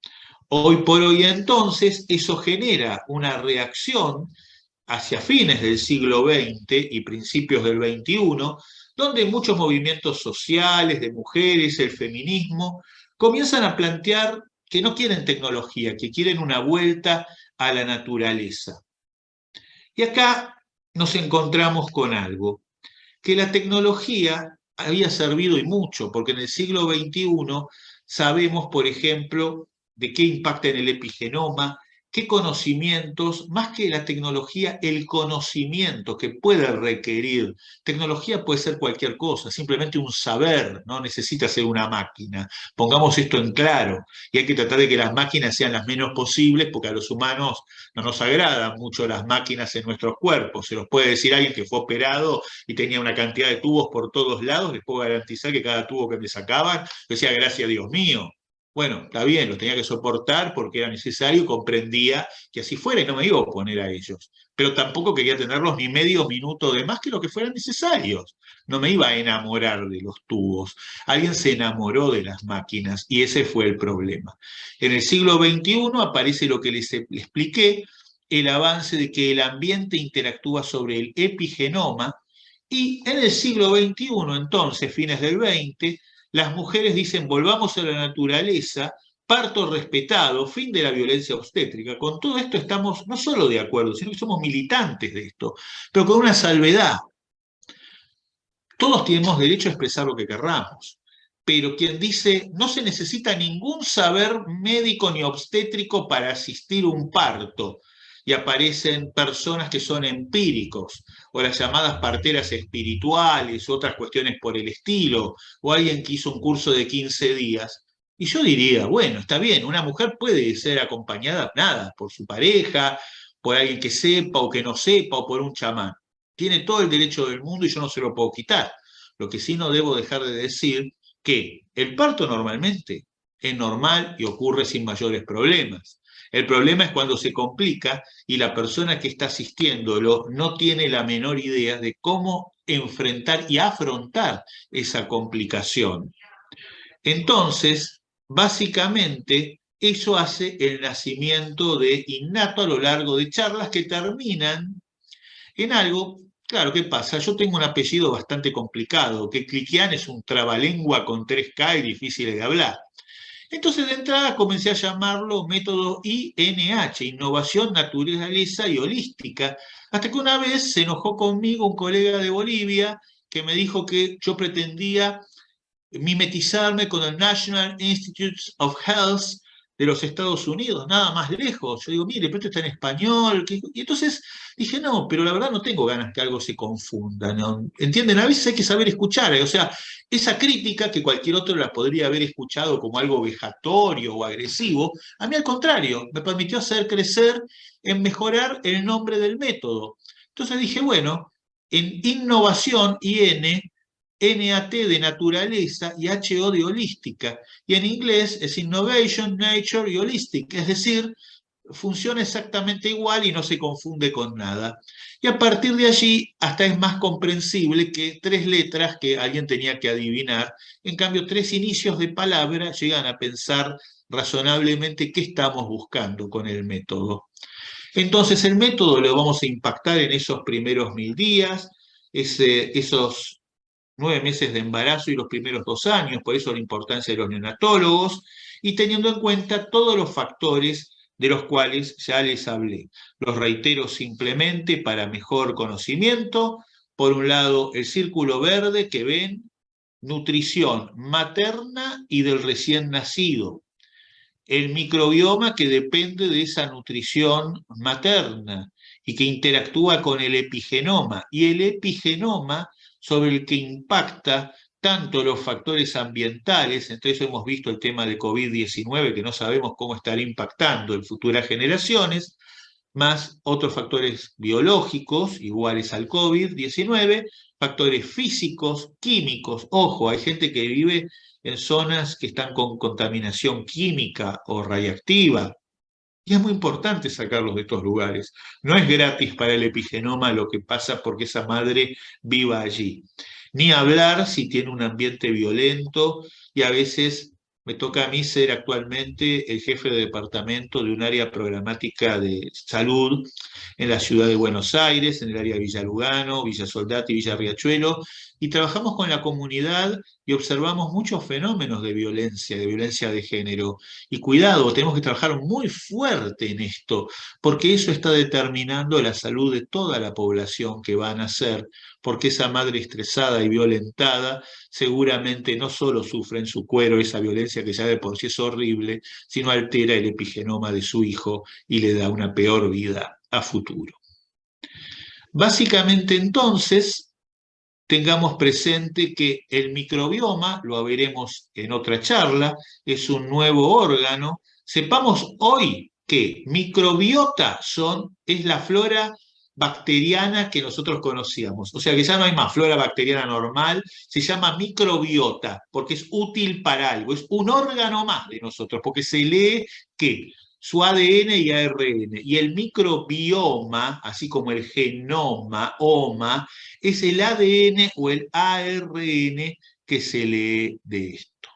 Speaker 1: Hoy por hoy entonces eso genera una reacción hacia fines del siglo XX y principios del XXI, donde muchos movimientos sociales, de mujeres, el feminismo, comienzan a plantear que no quieren tecnología, que quieren una vuelta a la naturaleza. Y acá nos encontramos con algo, que la tecnología había servido y mucho, porque en el siglo XXI sabemos, por ejemplo, de qué impacta en el epigenoma, qué conocimientos, más que la tecnología, el conocimiento que puede requerir. Tecnología puede ser cualquier cosa, simplemente un saber, no necesita ser una máquina. Pongamos esto en claro, y hay que tratar de que las máquinas sean las menos posibles, porque a los humanos no nos agradan mucho las máquinas en nuestros cuerpos. Se los puede decir alguien que fue operado y tenía una cantidad de tubos por todos lados, les puedo garantizar que cada tubo que me sacaban, decía, gracias a Dios mío, Bueno, está bien, los tenía que soportar porque era necesario y comprendía que así fuera y no me iba a oponer a ellos. Pero tampoco quería tenerlos ni medio minuto de más que lo que fueran necesarios. No me iba a enamorar de los tubos. Alguien se enamoró de las máquinas y ese fue el problema. En el siglo XXI aparece lo que les expliqué, el avance de que el ambiente interactúa sobre el epigenoma y en el siglo XXI, entonces, fines del XX, las mujeres dicen volvamos a la naturaleza, parto respetado, fin de la violencia obstétrica. Con todo esto estamos no solo de acuerdo, sino que somos militantes de esto, pero con una salvedad. Todos tenemos derecho a expresar lo que querramos, pero quien dice no se necesita ningún saber médico ni obstétrico para asistir a un parto, y aparecen personas que son empíricos, o las llamadas parteras espirituales, otras cuestiones por el estilo, o alguien que hizo un curso de 15 días. Y yo diría, bueno, está bien, una mujer puede ser acompañada, nada, por su pareja, por alguien que sepa o que no sepa, o por un chamán. Tiene todo el derecho del mundo y yo no se lo puedo quitar. Lo que sí no debo dejar de decir que el parto normalmente es normal y ocurre sin mayores problemas. El problema es cuando se complica y la persona que está asistiéndolo no tiene la menor idea de cómo enfrentar y afrontar esa complicación. Entonces, básicamente, eso hace el nacimiento de innato a lo largo de charlas que terminan en algo. Claro, ¿qué pasa? Yo tengo un apellido bastante complicado, que Cliquian es un trabalengua con 3K y difícil de hablar. Entonces, de entrada comencé a llamarlo método INH, Innovación, Naturaleza y Holística, hasta que una vez se enojó conmigo un colega de Bolivia que me dijo que yo pretendía mimetizarme con el National Institutes of Health de los Estados Unidos, nada más lejos. Yo digo, mire, pero esto está en español. Y entonces dije, no, pero la verdad no tengo ganas que algo se confunda, ¿no? ¿Entienden? A veces hay que saber escuchar. O sea, esa crítica que cualquier otro la podría haber escuchado como algo vejatorio o agresivo, a mí al contrario, me permitió hacer crecer en mejorar el nombre del método. Entonces dije, bueno, en innovación, IN, NAT de naturaleza y HO de holística. Y en inglés es Innovation, Nature y Holistic, es decir, funciona exactamente igual y no se confunde con nada. Y a partir de allí hasta es más comprensible que 3 letras que alguien tenía que adivinar. En cambio, 3 inicios de palabra llegan a pensar razonablemente qué estamos buscando con el método. Entonces, el método lo vamos a impactar en esos primeros 1000 días, esos 9 meses de embarazo y los primeros 2 años, por eso la importancia de los neonatólogos, y teniendo en cuenta todos los factores de los cuales ya les hablé. Los reitero simplemente para mejor conocimiento. Por un lado, el círculo verde que ven, nutrición materna y del recién nacido. El microbioma que depende de esa nutrición materna y que interactúa con el epigenoma, y el epigenoma sobre el que impacta tanto los factores ambientales, entre eso hemos visto el tema de COVID-19, que no sabemos cómo estará impactando en futuras generaciones, más otros factores biológicos iguales al COVID-19, factores físicos, químicos. Ojo, hay gente que vive en zonas que están con contaminación química o radiactiva, y es muy importante sacarlos de estos lugares. No es gratis para el epigenoma lo que pasa porque esa madre viva allí. Ni hablar si tiene un ambiente violento, y a veces me toca a mí ser actualmente el jefe de departamento de un área programática de salud en la ciudad de Buenos Aires, en el área de Villa Lugano, Villa Soldati y Villa Riachuelo, y trabajamos con la comunidad y observamos muchos fenómenos de violencia de género. Y cuidado, tenemos que trabajar muy fuerte en esto, porque eso está determinando la salud de toda la población que va a nacer, porque esa madre estresada y violentada seguramente no solo sufre en su cuero esa violencia que ya de por sí es horrible, sino altera el epigenoma de su hijo y le da una peor vida a futuro. Básicamente entonces, tengamos presente que el microbioma, lo veremos en otra charla, es un nuevo órgano. Sepamos hoy que microbiota es la flora bacteriana que nosotros conocíamos. O sea que ya no hay más flora bacteriana normal, se llama microbiota, porque es útil para algo, es un órgano más de nosotros, porque se lee que su ADN y ARN, y el microbioma, así como el genoma, oma, es el ADN o el ARN que se lee de esto.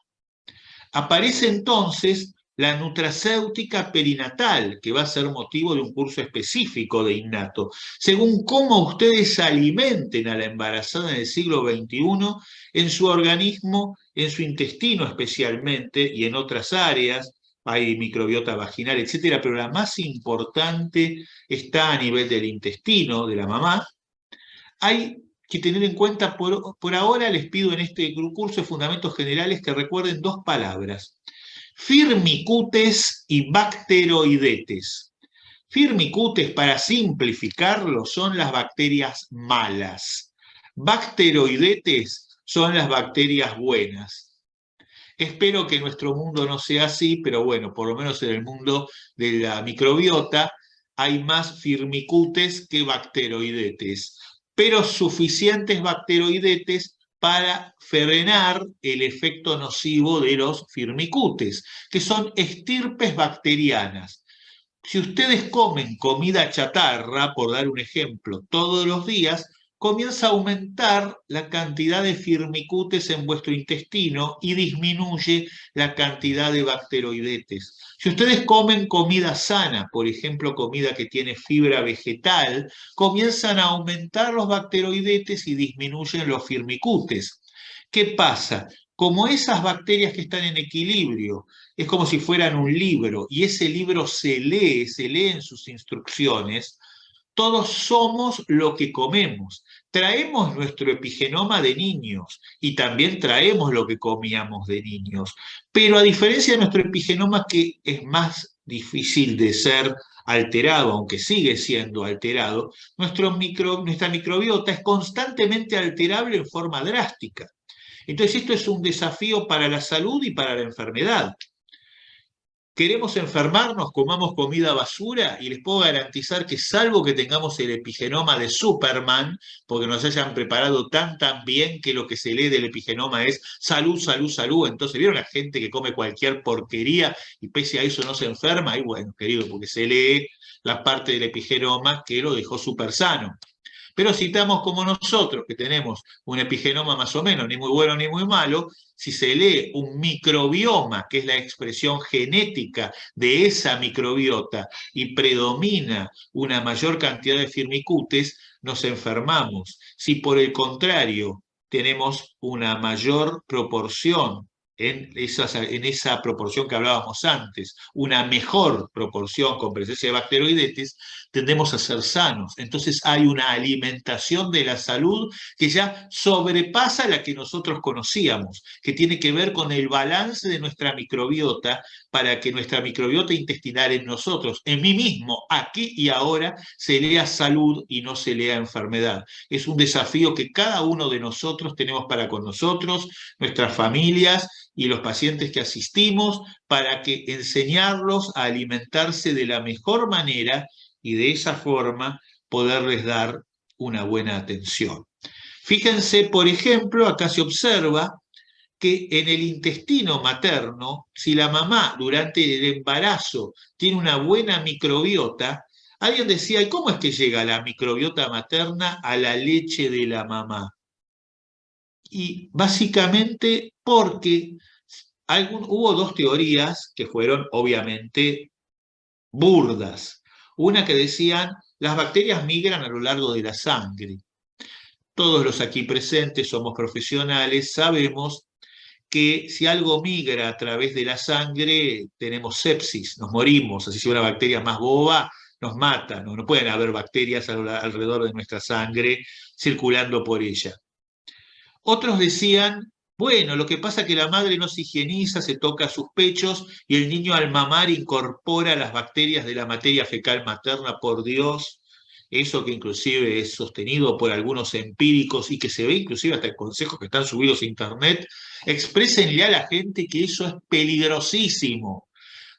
Speaker 1: Aparece entonces la nutracéutica perinatal, que va a ser motivo de un curso específico de innato. Según cómo ustedes alimenten a la embarazada en el siglo XXI, en su organismo, en su intestino especialmente, y en otras áreas, hay microbiota vaginal, etcétera, pero la más importante está a nivel del intestino de la mamá. Hay que tener en cuenta, por ahora les pido en este curso de Fundamentos Generales que recuerden dos palabras: firmicutes y bacteroidetes. Firmicutes, para simplificarlo, son las bacterias malas. Bacteroidetes son las bacterias buenas. Espero que nuestro mundo no sea así, pero bueno, por lo menos en el mundo de la microbiota hay más firmicutes que bacteroidetes, pero suficientes bacteroidetes para frenar el efecto nocivo de los firmicutes, que son estirpes bacterianas. Si ustedes comen comida chatarra, por dar un ejemplo, todos los días, comienza a aumentar la cantidad de firmicutes en vuestro intestino y disminuye la cantidad de bacteroidetes. Si ustedes comen comida sana, por ejemplo, comida que tiene fibra vegetal, comienzan a aumentar los bacteroidetes y disminuyen los firmicutes. ¿Qué pasa? Como esas bacterias que están en equilibrio, es como si fueran un libro, y ese libro se lee en sus instrucciones, todos somos lo que comemos. Traemos nuestro epigenoma de niños y también traemos lo que comíamos de niños. Pero a diferencia de nuestro epigenoma, que es más difícil de ser alterado, aunque sigue siendo alterado, nuestra microbiota es constantemente alterable en forma drástica. Entonces esto es un desafío para la salud y para la enfermedad. ¿Queremos enfermarnos? Comamos comida basura y les puedo garantizar que salvo que tengamos el epigenoma de Superman, porque nos hayan preparado tan bien que lo que se lee del epigenoma es salud, salud, salud, entonces vieron la gente que come cualquier porquería y pese a eso no se enferma, y bueno, querido, porque se lee la parte del epigenoma que lo dejó súper sano. Pero si estamos como nosotros, que tenemos un epigenoma más o menos, ni muy bueno ni muy malo, si se lee un microbioma, que es la expresión genética de esa microbiota, y predomina una mayor cantidad de firmicutes, nos enfermamos. Si por el contrario tenemos una mayor proporción en esa proporción que hablábamos antes, una mejor proporción con presencia de bacteroidetes, tendemos a ser sanos. Entonces hay una alimentación de la salud que ya sobrepasa la que nosotros conocíamos, que tiene que ver con el balance de nuestra microbiota para que nuestra microbiota intestinal en nosotros, en mí mismo, aquí y ahora, se lea salud y no se lea enfermedad. Es un desafío que cada uno de nosotros tenemos para con nosotros, nuestras familias y los pacientes que asistimos, para que enseñarlos a alimentarse de la mejor manera y de esa forma poderles dar una buena atención. Fíjense, por ejemplo, acá se observa que en el intestino materno, si la mamá durante el embarazo tiene una buena microbiota, alguien decía, ¿y cómo es que llega la microbiota materna a la leche de la mamá? Y básicamente porque hubo dos teorías que fueron obviamente burdas. Una que decían, las bacterias migran a lo largo de la sangre. Todos los aquí presentes somos profesionales, sabemos que si algo migra a través de la sangre, tenemos sepsis, nos morimos, así si una bacteria más boba nos mata, no pueden haber bacterias alrededor de nuestra sangre circulando por ella. Otros decían, bueno, lo que pasa es que la madre no se higieniza, se toca sus pechos y el niño al mamar incorpora las bacterias de la materia fecal materna, por Dios. Eso que inclusive es sostenido por algunos empíricos y que se ve inclusive hasta en consejos que están subidos a internet, exprésenle a la gente que eso es peligrosísimo.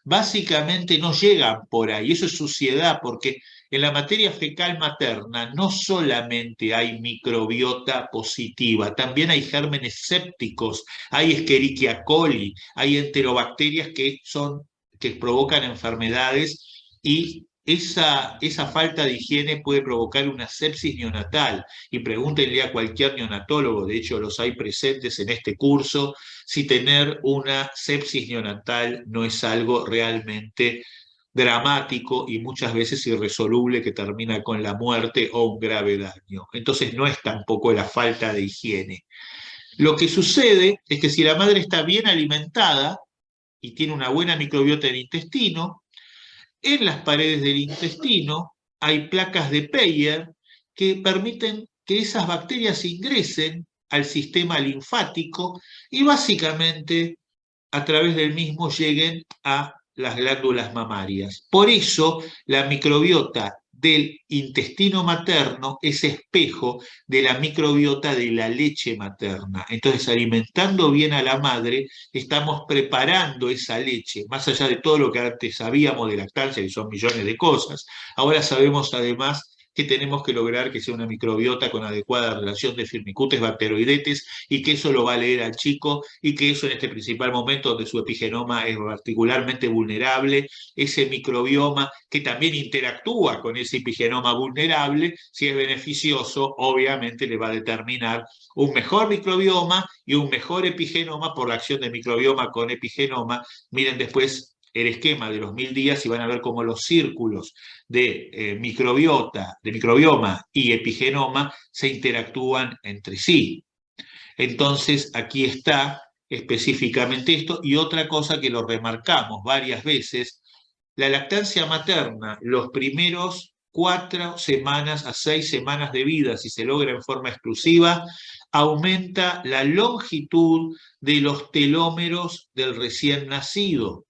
Speaker 1: Básicamente no llegan por ahí, eso es suciedad, porque En la materia fecal materna no solamente hay microbiota positiva, también hay gérmenes sépticos, hay Escherichia coli, hay enterobacterias que provocan enfermedades y esa falta de higiene puede provocar una sepsis neonatal. Y pregúntenle a cualquier neonatólogo, de hecho los hay presentes en este curso, si tener una sepsis neonatal no es algo realmente dramático y muchas veces irresoluble que termina con la muerte o un grave daño. Entonces no es tampoco la falta de higiene. Lo que sucede es que si la madre está bien alimentada y tiene una buena microbiota del intestino, en las paredes del intestino hay placas de Peyer que permiten que esas bacterias ingresen al sistema linfático y básicamente a través del mismo lleguen a las glándulas mamarias. Por eso la microbiota del intestino materno es espejo de la microbiota de la leche materna. Entonces, alimentando bien a la madre, estamos preparando esa leche, más allá de todo lo que antes sabíamos de lactancia, que son millones de cosas. Ahora sabemos además que tenemos que lograr que sea una microbiota con adecuada relación de firmicutes bacteroidetes y que eso lo va a leer al chico y que eso en este principal momento donde su epigenoma es particularmente vulnerable, ese microbioma que también interactúa con ese epigenoma vulnerable, si es beneficioso, obviamente le va a determinar un mejor microbioma y un mejor epigenoma por la acción de microbioma con epigenoma. Miren después el esquema de los 1000 días y van a ver cómo los círculos de microbiota, de microbioma y epigenoma se interactúan entre sí. Entonces, aquí está específicamente esto. Y otra cosa que lo remarcamos varias veces, la lactancia materna, los primeros 4 semanas a 6 semanas de vida, si se logra en forma exclusiva, aumenta la longitud de los telómeros del recién nacido.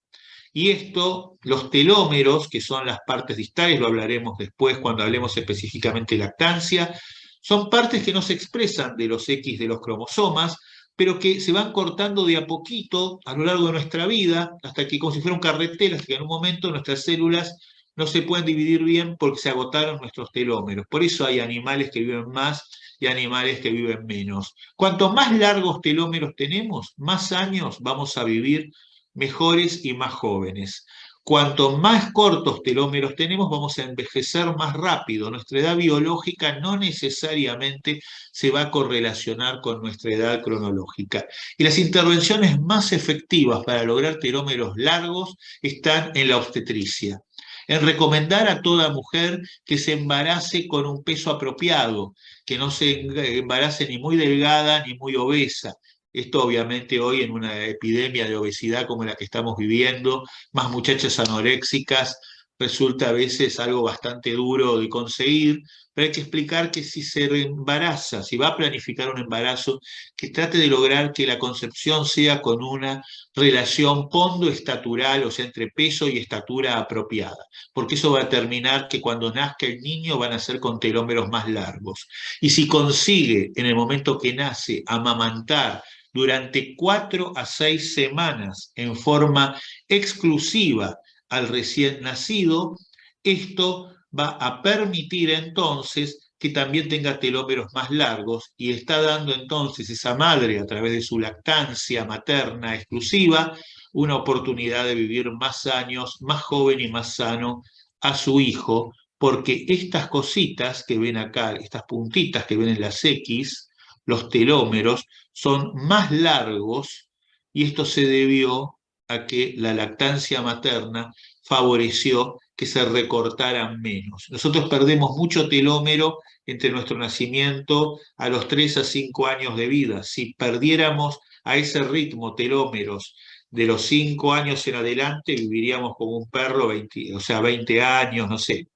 Speaker 1: Y esto, los telómeros, que son las partes distales, lo hablaremos después cuando hablemos específicamente de lactancia, son partes que no se expresan de los X de los cromosomas, pero que se van cortando de a poquito a lo largo de nuestra vida, hasta que como si fuera un carretel, hasta que en un momento nuestras células no se pueden dividir bien porque se agotaron nuestros telómeros. Por eso hay animales que viven más y animales que viven menos. Cuanto más largos telómeros tenemos, más años vamos a vivir mejores y más jóvenes. Cuanto más cortos telómeros tenemos, vamos a envejecer más rápido. Nuestra edad biológica no necesariamente se va a correlacionar con nuestra edad cronológica. Y las intervenciones más efectivas para lograr telómeros largos están en la obstetricia. En recomendar a toda mujer que se embarace con un peso apropiado, que no se embarace ni muy delgada ni muy obesa. Esto obviamente hoy en una epidemia de obesidad como la que estamos viviendo, más muchachas anoréxicas, resulta a veces algo bastante duro de conseguir, pero hay que explicar que si se embaraza, si va a planificar un embarazo, que trate de lograr que la concepción sea con una relación pondo-estatural, o sea, entre peso y estatura apropiada, porque eso va a determinar que cuando nazca el niño van a ser con telómeros más largos. Y si consigue en el momento que nace amamantar durante 4 a 6 semanas en forma exclusiva al recién nacido, esto va a permitir entonces que también tenga telómeros más largos y está dando entonces esa madre a través de su lactancia materna exclusiva una oportunidad de vivir más años, más joven y más sano a su hijo, porque estas cositas que ven acá, estas puntitas que ven en las X, los telómeros, son más largos y esto se debió a que la lactancia materna favoreció que se recortaran menos. Nosotros perdemos mucho telómero entre nuestro nacimiento a los 3 a 5 años de vida. Si perdiéramos a ese ritmo telómeros de los 5 años en adelante, viviríamos como un perro, 20, o sea, 20 años, no sé.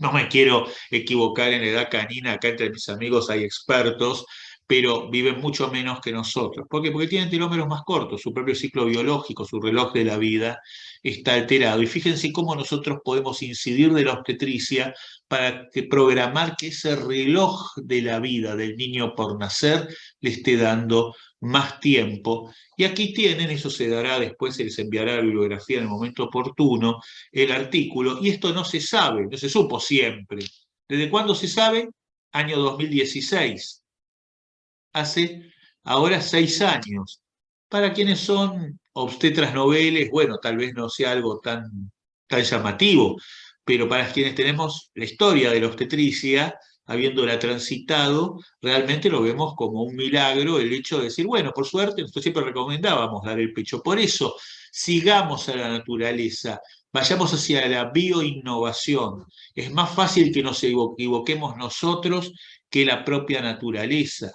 Speaker 1: No me quiero equivocar en la edad canina, acá entre mis amigos hay expertos, pero viven mucho menos que nosotros. ¿Por qué? Porque tienen telómeros más cortos, su propio ciclo biológico, su reloj de la vida está alterado. Y fíjense cómo nosotros podemos incidir de la obstetricia para programar que ese reloj de la vida del niño por nacer le esté dando más tiempo. Y aquí tienen, eso se dará después, se les enviará la bibliografía en el momento oportuno, el artículo, y esto no se sabe, no se supo siempre. ¿Desde cuándo se sabe? Año 2016, hace ahora 6 años. Para quienes son obstetras noveles, bueno, tal vez no sea algo tan llamativo, pero para quienes tenemos la historia de la obstetricia, habiéndola transitado, realmente lo vemos como un milagro el hecho de decir, bueno, por suerte, nosotros siempre recomendábamos dar el pecho. Por eso, sigamos a la naturaleza, vayamos hacia la bioinnovación. Es más fácil que nos equivoquemos nosotros que la propia naturaleza.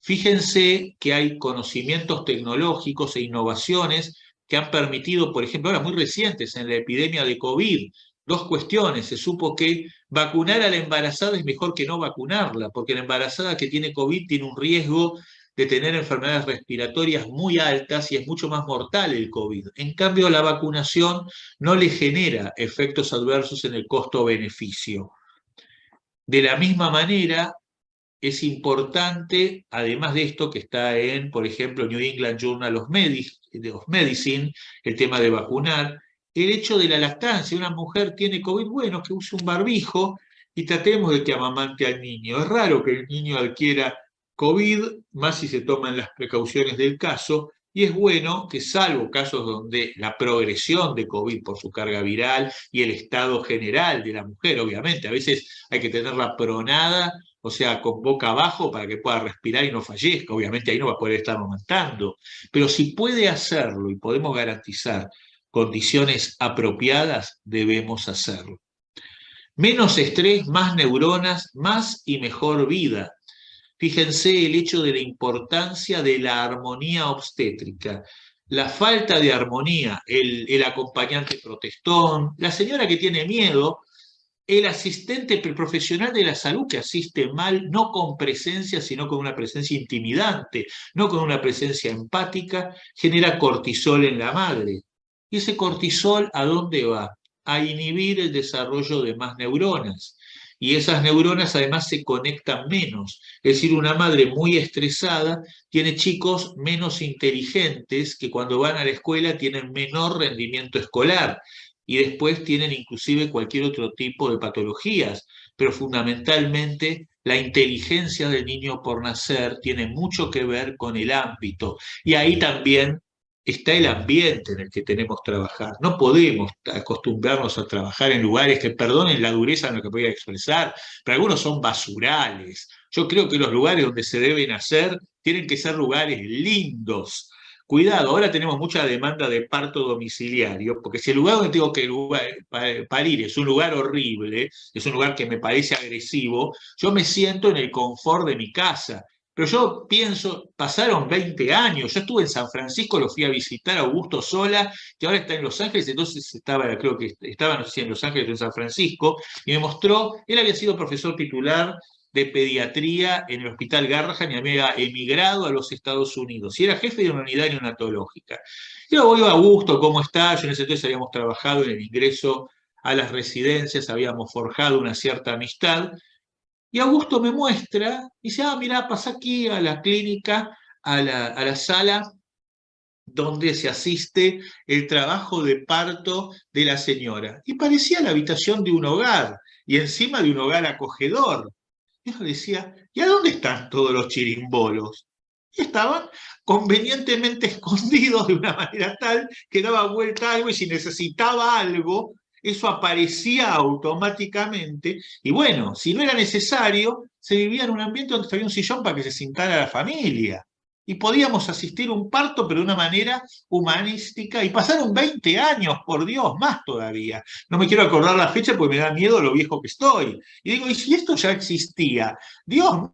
Speaker 1: Fíjense que hay conocimientos tecnológicos e innovaciones que han permitido, por ejemplo, ahora muy recientes en la epidemia de COVID, dos cuestiones. Se supo que vacunar a la embarazada es mejor que no vacunarla, porque la embarazada que tiene COVID tiene un riesgo de tener enfermedades respiratorias muy altas y es mucho más mortal el COVID. En cambio, la vacunación no le genera efectos adversos en el costo-beneficio. De la misma manera, es importante, además de esto que está en, por ejemplo, New England Journal of Medicine, el tema de vacunar, el hecho de la lactancia. Una mujer tiene COVID, bueno, que use un barbijo y tratemos de que amamante al niño. Es raro que el niño adquiera COVID, más si se toman las precauciones del caso, y es bueno que, salvo casos donde la progresión de COVID por su carga viral y el estado general de la mujer, obviamente, a veces hay que tenerla pronada, o sea, con boca abajo para que pueda respirar y no fallezca. Obviamente ahí no va a poder estar amamantando, pero si puede hacerlo y podemos garantizar condiciones apropiadas, debemos hacerlo. Menos estrés, más neuronas, más y mejor vida. Fíjense el hecho de la importancia de la armonía obstétrica. La falta de armonía, el acompañante protestón, la señora que tiene miedo, el asistente profesional de la salud que asiste mal, no con presencia, sino con una presencia intimidante, no con una presencia empática, genera cortisol en la madre. ¿Y ese cortisol a dónde va? A inhibir el desarrollo de más neuronas. Y esas neuronas además se conectan menos. Es decir, una madre muy estresada tiene chicos menos inteligentes que cuando van a la escuela tienen menor rendimiento escolar y después tienen inclusive cualquier otro tipo de patologías, pero fundamentalmente la inteligencia del niño por nacer tiene mucho que ver con el ámbito y ahí también está el ambiente en el que tenemos que trabajar. No podemos acostumbrarnos a trabajar en lugares que, perdonen la dureza en lo que voy a expresar, pero algunos son basurales. Yo creo que los lugares donde se deben hacer tienen que ser lugares lindos. Cuidado, ahora tenemos mucha demanda de parto domiciliario, porque si el lugar donde tengo que parir es un lugar horrible, es un lugar que me parece agresivo, yo me siento en el confort de mi casa. Pero yo pienso, pasaron 20 años, yo estuve en San Francisco, lo fui a visitar a Augusto Sola, que ahora está en Los Ángeles, entonces creo que estaba, no sé si en Los Ángeles o en San Francisco, y me mostró, él había sido profesor titular de pediatría en el Hospital Garrahan y había emigrado a los Estados Unidos. Y era jefe de una unidad neonatológica. Yo voy a Augusto, ¿cómo está? Yo en ese entonces habíamos trabajado en el ingreso a las residencias, habíamos forjado una cierta amistad. Y Augusto me muestra, y dice, mira, pasa aquí a la clínica, a la sala donde se asiste el trabajo de parto de la señora. Y parecía la habitación de un hogar, y encima de un hogar acogedor. Y yo decía, ¿y a dónde están todos los chirimbolos? Y estaban convenientemente escondidos de una manera tal que daba vuelta a algo y si necesitaba algo, eso aparecía automáticamente. Y bueno, si no era necesario, se vivía en un ambiente donde había un sillón para que se sentara la familia. Y podíamos asistir a un parto, pero de una manera humanística. Y pasaron 20 años, por Dios, más todavía. No me quiero acordar la fecha porque me da miedo lo viejo que estoy. Y digo, ¿y si esto ya existía? Dios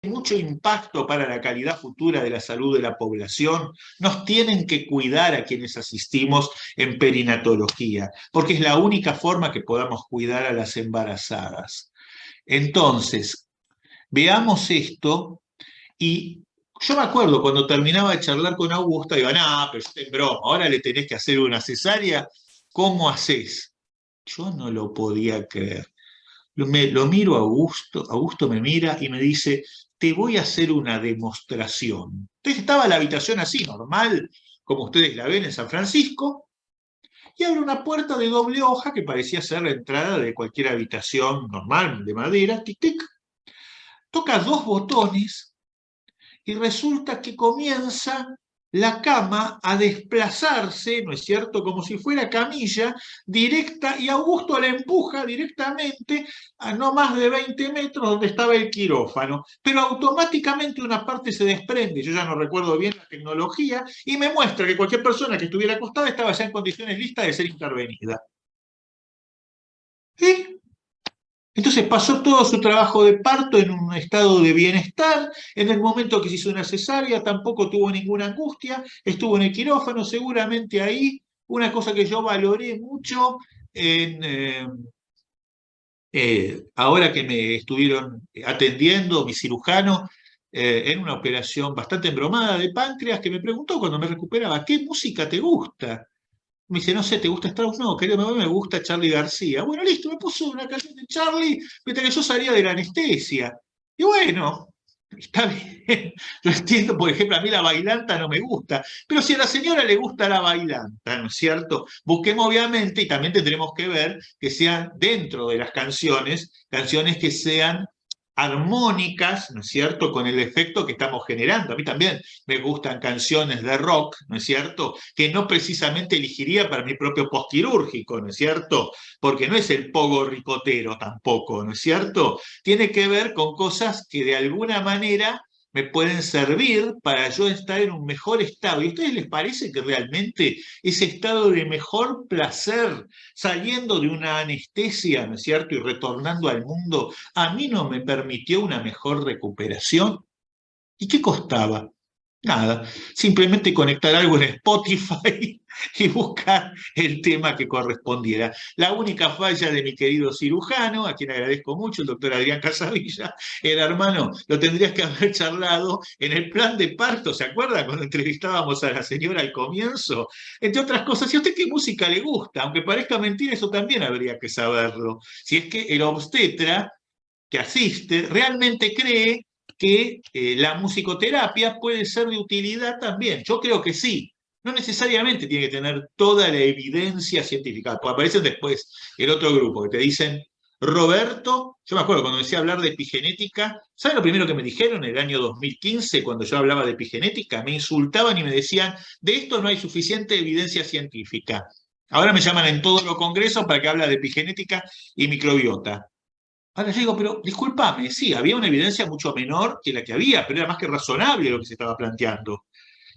Speaker 1: no mucho impacto para la calidad futura de la salud de la población. Nos tienen que cuidar a quienes asistimos en perinatología, porque es la única forma que podamos cuidar a las embarazadas. Entonces, veamos esto y yo me acuerdo cuando terminaba de charlar con Augusta, digo, no, pero esto es broma, ahora le tenés que hacer una cesárea, ¿cómo haces? Yo no lo podía creer. Lo miro a Augusto, Augusto me mira y me dice, te voy a hacer una demostración. Entonces estaba la habitación así, normal, como ustedes la ven en San Francisco, y abre una puerta de doble hoja que parecía ser la entrada de cualquier habitación normal, de madera, tic, tic. Toca dos botones y resulta que comienza la cama a desplazarse, ¿no es cierto?, como si fuera camilla directa, y Augusto la empuja directamente a no más de 20 metros donde estaba el quirófano, pero automáticamente una parte se desprende, yo ya no recuerdo bien la tecnología, y me muestra que cualquier persona que estuviera acostada estaba ya en condiciones listas de ser intervenida. ¿Y? Entonces pasó todo su trabajo de parto en un estado de bienestar, en el momento que se hizo una cesárea tampoco tuvo ninguna angustia, estuvo en el quirófano, seguramente ahí una cosa que yo valoré mucho ahora que me estuvieron atendiendo mi cirujano en una operación bastante embromada de páncreas, que me preguntó cuando me recuperaba, ¿qué música te gusta? Me dice, no sé, ¿te gusta Strauss? No, querido, me gusta Charly García. Bueno, listo, me puso una canción de Charly mientras que yo salía de la anestesia. Y bueno, está bien. Yo entiendo, por ejemplo, a mí la bailanta no me gusta, pero si a la señora le gusta la bailanta, ¿no es cierto? Busquemos obviamente, y también tendremos que ver que sean dentro de las canciones, canciones que sean armónicas, ¿no es cierto?, con el efecto que estamos generando. A mí también me gustan canciones de rock, ¿no es cierto?, que no precisamente elegiría para mi propio postquirúrgico, ¿no es cierto?, porque no es el pogo ricotero tampoco, ¿no es cierto?, tiene que ver con cosas que de alguna manera me pueden servir para yo estar en un mejor estado. ¿Y a ustedes les parece que realmente ese estado de mejor placer, saliendo de una anestesia, ¿no es cierto?, y retornando al mundo, a mí no me permitió una mejor recuperación? ¿Y qué costaba? Nada, simplemente conectar algo en Spotify y buscar el tema que correspondiera. La única falla de mi querido cirujano, a quien agradezco mucho, el doctor Adrián Casavilla, era, hermano, lo tendrías que haber charlado en el plan de parto, ¿se acuerdan cuando entrevistábamos a la señora al comienzo? Entre otras cosas, ¿y a usted qué música le gusta? Aunque parezca mentira, eso también habría que saberlo. Si es que el obstetra que asiste realmente cree que la musicoterapia puede ser de utilidad también. Yo creo que sí. No necesariamente tiene que tener toda la evidencia científica, porque aparecen después el otro grupo que te dicen, Roberto, yo me acuerdo cuando decía hablar de epigenética, ¿saben lo primero que me dijeron en el año 2015 cuando yo hablaba de epigenética? Me insultaban y me decían, de esto no hay suficiente evidencia científica. Ahora me llaman en todos los congresos para que hable de epigenética y microbiota. Ahora yo digo, pero discúlpame, sí, había una evidencia mucho menor que la que había, pero era más que razonable lo que se estaba planteando.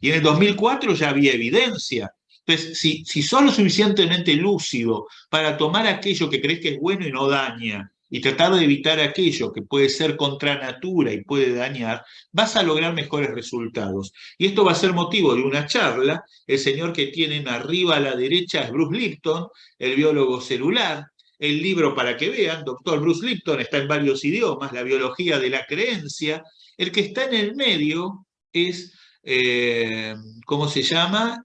Speaker 1: Y en el 2004 ya había evidencia. Entonces, si sos lo suficientemente lúcido para tomar aquello que crees que es bueno y no daña, y tratar de evitar aquello que puede ser contra natura y puede dañar, vas a lograr mejores resultados. Y esto va a ser motivo de una charla. El señor que tienen arriba a la derecha es Bruce Lipton, el biólogo celular. El libro, para que vean, doctor Bruce Lipton, está en varios idiomas, La biología de la creencia. El que está en el medio es, ¿cómo se llama?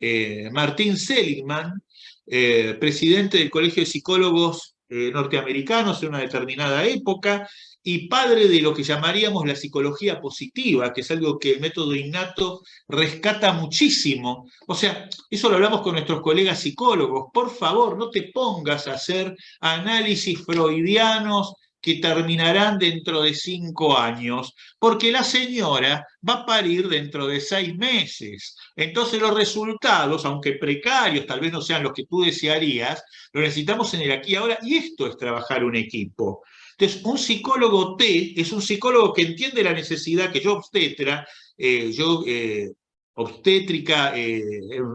Speaker 1: Martín Seligman, presidente del Colegio de Psicólogos norteamericanos en una determinada época, y padre de lo que llamaríamos la psicología positiva, que es algo que el método innato rescata muchísimo. O sea, eso lo hablamos con nuestros colegas psicólogos. Por favor, no te pongas a hacer análisis freudianos que terminarán dentro de 5 años, porque la señora va a parir dentro de 6 meses. Entonces los resultados, aunque precarios, tal vez no sean los que tú desearías, lo necesitamos en el aquí y ahora, y esto es trabajar un equipo. Entonces, un psicólogo T es un psicólogo que entiende la necesidad que yo obstetra, obstétrica,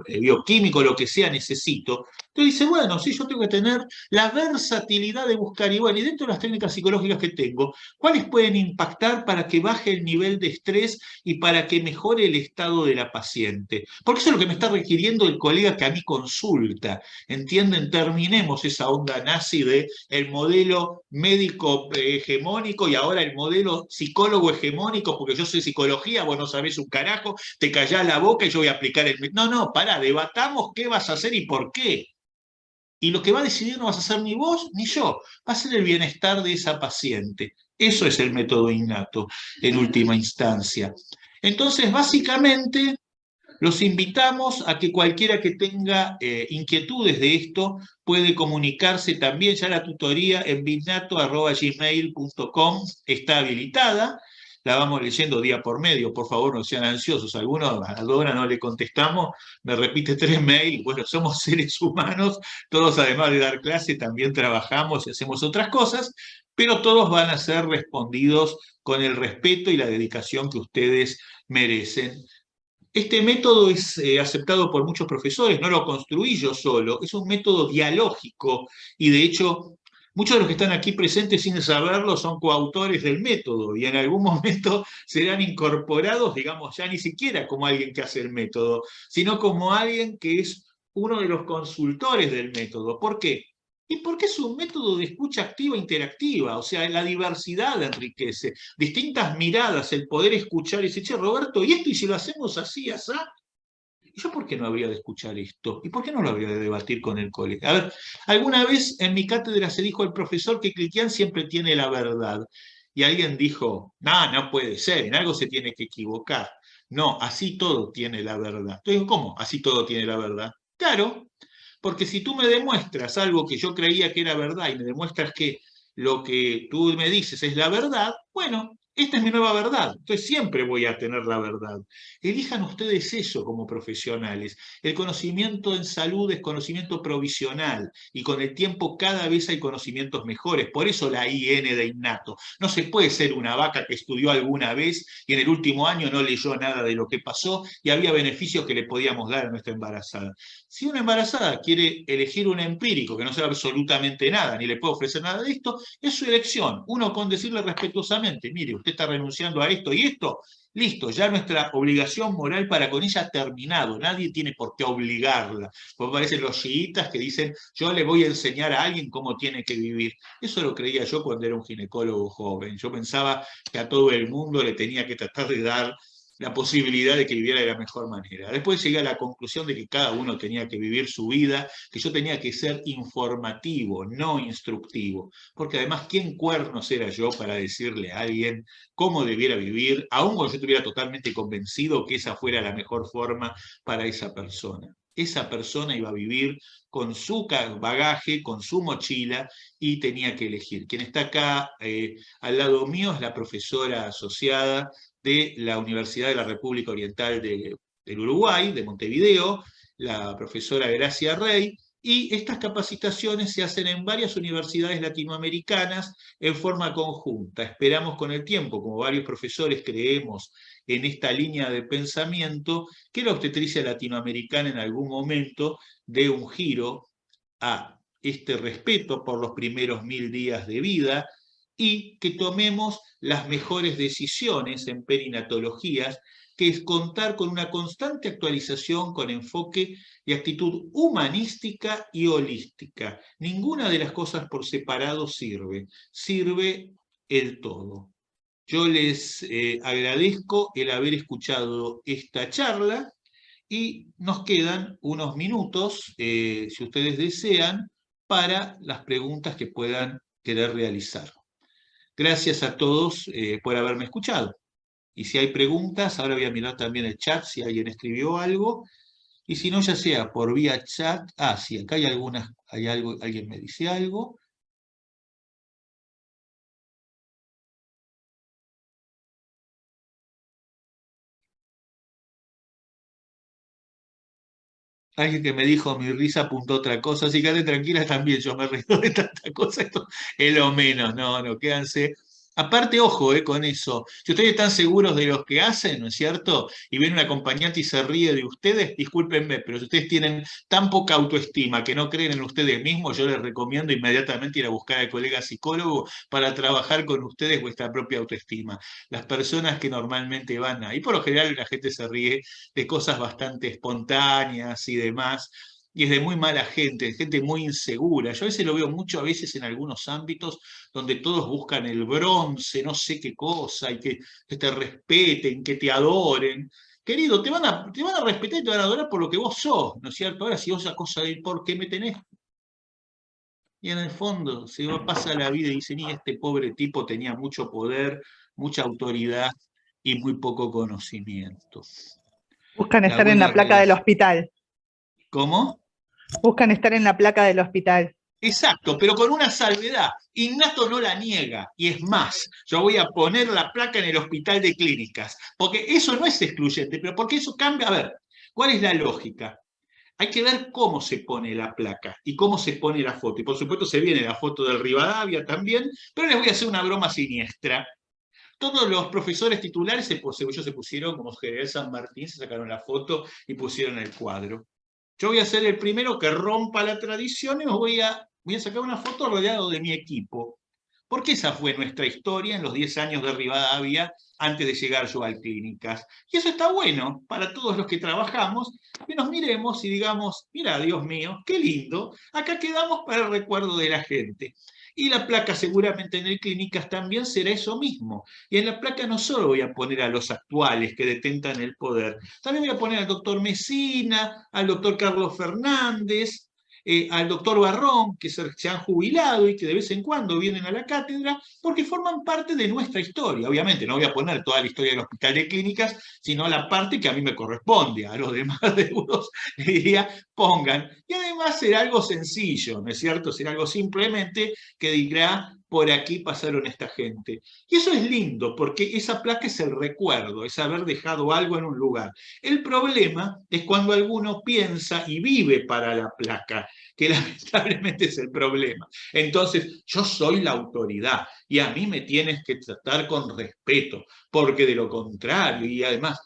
Speaker 1: bioquímico, lo que sea, necesito, Entonces dice, bueno, sí, yo tengo que tener la versatilidad de buscar, y bueno, y dentro de las técnicas psicológicas que tengo, ¿cuáles pueden impactar para que baje el nivel de estrés y para que mejore el estado de la paciente? Porque eso es lo que me está requiriendo el colega que a mí consulta. ¿Entienden? Terminemos esa onda nazi de el modelo médico hegemónico y ahora el modelo psicólogo hegemónico, porque yo soy psicología, vos no sabés un carajo, te callás la boca y yo voy a aplicar el... No, no, pará, debatamos qué vas a hacer y por qué. Y lo que va a decidir no vas a ser ni vos ni yo, va a ser el bienestar de esa paciente. Eso es el método innato en última instancia. Entonces, básicamente, los invitamos a que cualquiera que tenga inquietudes de esto puede comunicarse también. Ya la tutoría en bignato.gmail.com está habilitada. La vamos leyendo día por medio, por favor, no sean ansiosos. Algunos a Dora no le contestamos, me repite 3 mails. Bueno, somos seres humanos, todos además de dar clase también trabajamos y hacemos otras cosas, pero todos van a ser respondidos con el respeto y la dedicación que ustedes merecen. Este método es aceptado por muchos profesores, no lo construí yo solo, es un método dialógico y de hecho muchos de los que están aquí presentes sin saberlo son coautores del método y en algún momento serán incorporados, digamos, ya ni siquiera como alguien que hace el método, sino como alguien que es uno de los consultores del método. ¿Por qué? Y porque es un método de escucha activa e interactiva, o sea, la diversidad enriquece, distintas miradas, el poder escuchar y decir, che, Roberto, ¿y esto y si lo hacemos así, así? ¿Y yo por qué no habría de escuchar esto? ¿Y por qué no lo habría de debatir con el colega? A ver, alguna vez en mi cátedra se dijo al profesor que Clitián siempre tiene la verdad. Y alguien dijo, no, no puede ser, en algo se tiene que equivocar. No, así todo tiene la verdad. Entonces, ¿cómo? Así todo tiene la verdad. Claro, porque si tú me demuestras algo que yo creía que era verdad y me demuestras que lo que tú me dices es la verdad, bueno, esta es mi nueva verdad. Entonces siempre voy a tener la verdad. Elijan ustedes eso como profesionales. El conocimiento en salud es conocimiento provisional y con el tiempo cada vez hay conocimientos mejores. Por eso la IN de innato. No se puede ser una vaca que estudió alguna vez y en el último año no leyó nada de lo que pasó y había beneficios que le podíamos dar a nuestra embarazada. Si una embarazada quiere elegir un empírico que no sabe absolutamente nada, ni le puede ofrecer nada de esto, es su elección. Uno con decirle respetuosamente, mire, usted está renunciando a esto y esto, listo, ya nuestra obligación moral para con ella ha terminado. Nadie tiene por qué obligarla. Como parecen los chiitas que dicen, yo le voy a enseñar a alguien cómo tiene que vivir. Eso lo creía yo cuando era un ginecólogo joven. Yo pensaba que a todo el mundo le tenía que tratar de dar la posibilidad de que viviera de la mejor manera. Después llegué a la conclusión de que cada uno tenía que vivir su vida, que yo tenía que ser informativo, no instructivo, porque además, ¿quién cuernos era yo para decirle a alguien cómo debiera vivir, aun cuando yo estuviera totalmente convencido que esa fuera la mejor forma para esa persona? Esa persona iba a vivir con su bagaje, con su mochila, y tenía que elegir. Quien está acá al lado mío es la profesora asociada de la Universidad de la República Oriental del Uruguay, de Montevideo, la profesora Gracia Rey, y estas capacitaciones se hacen en varias universidades latinoamericanas en forma conjunta. Esperamos con el tiempo, como varios profesores creemos en esta línea de pensamiento, que la obstetricia latinoamericana en algún momento dé un giro a este respeto por los primeros 1000 días de vida y que tomemos las mejores decisiones en perinatologías, que es contar con una constante actualización con enfoque y actitud humanística y holística. Ninguna de las cosas por separado sirve, sirve el todo. Yo les agradezco el haber escuchado esta charla y nos quedan unos minutos, si ustedes desean, para las preguntas que puedan querer realizar. Gracias a todos por haberme escuchado. Y si hay preguntas, ahora voy a mirar también el chat si alguien escribió algo. Y si no, ya sea por vía chat. Ah, sí, acá hay algunas, hay algo, alguien me dice algo. Alguien que me dijo mi risa apuntó otra cosa, así que quédate tranquila también, yo me río de tanta cosa, esto es lo menos, no, no, quédense Aparte, ojo, con eso. Si ustedes están seguros de lo que hacen, ¿no es cierto? Y viene un acompañante y se ríe de ustedes, discúlpenme, pero si ustedes tienen tan poca autoestima que no creen en ustedes mismos, yo les recomiendo inmediatamente ir a buscar al colega psicólogo para trabajar con ustedes vuestra propia autoestima. Las personas que normalmente van ahí, por lo general la gente se ríe de cosas bastante espontáneas y demás. Y es de muy mala gente muy insegura. Yo a veces lo veo mucho, a veces en algunos ámbitos, donde todos buscan el bronce, no sé qué cosa, y que te respeten, que te adoren. Querido, te van a respetar y te van a adorar por lo que vos sos, ¿no es cierto? Ahora, si vos esa cosa de por qué me tenés, y en el fondo se pasa la vida y dicen, y este pobre tipo tenía mucho poder, mucha autoridad y muy poco conocimiento.
Speaker 2: Buscan
Speaker 1: La
Speaker 2: estar en
Speaker 1: buena
Speaker 2: la placa del
Speaker 1: relación.
Speaker 2: hospital.
Speaker 1: ¿Cómo?
Speaker 2: Buscan estar en la placa del hospital.
Speaker 1: Exacto, pero con una salvedad. Ignato no la niega. Y es más, yo voy a poner la placa en el hospital de clínicas, porque eso no es excluyente, pero porque eso cambia. A ver, ¿cuál es la lógica? Hay que ver cómo se pone la placa y cómo se pone la foto. Y por supuesto se viene la foto del Rivadavia también, pero les voy a hacer una broma siniestra. Todos los profesores titulares, ellos se pusieron como General San Martín, se sacaron la foto y pusieron el cuadro. Yo voy a ser el primero que rompa la tradición y voy a sacar una foto rodeado de mi equipo. Porque esa fue nuestra historia en los 10 años de Rivadavia antes de llegar yo a Clínicas. Y eso está bueno para todos los que trabajamos, que nos miremos y digamos, mira, Dios mío, qué lindo, acá quedamos para el recuerdo de la gente. Y la placa seguramente en el Clínicas también será eso mismo. Y en la placa no solo voy a poner a los actuales que detentan el poder, también voy a poner al doctor Mesina, al doctor Carlos Fernández, al doctor Barrón, que se han jubilado y que de vez en cuando vienen a la cátedra, porque forman parte de nuestra historia. Obviamente, no voy a poner toda la historia del Hospital de Clínicas, sino la parte que a mí me corresponde. A los demás deudos les diría, pongan. Y además será algo sencillo, ¿no es cierto? Será algo simplemente que dirá, por aquí pasaron esta gente. Y eso es lindo, porque esa placa es el recuerdo, es haber dejado algo en un lugar. El problema es cuando alguno piensa y vive para la placa, que lamentablemente es el problema. Entonces, yo soy la autoridad y a mí me tienes que tratar con respeto, porque de lo contrario, y además,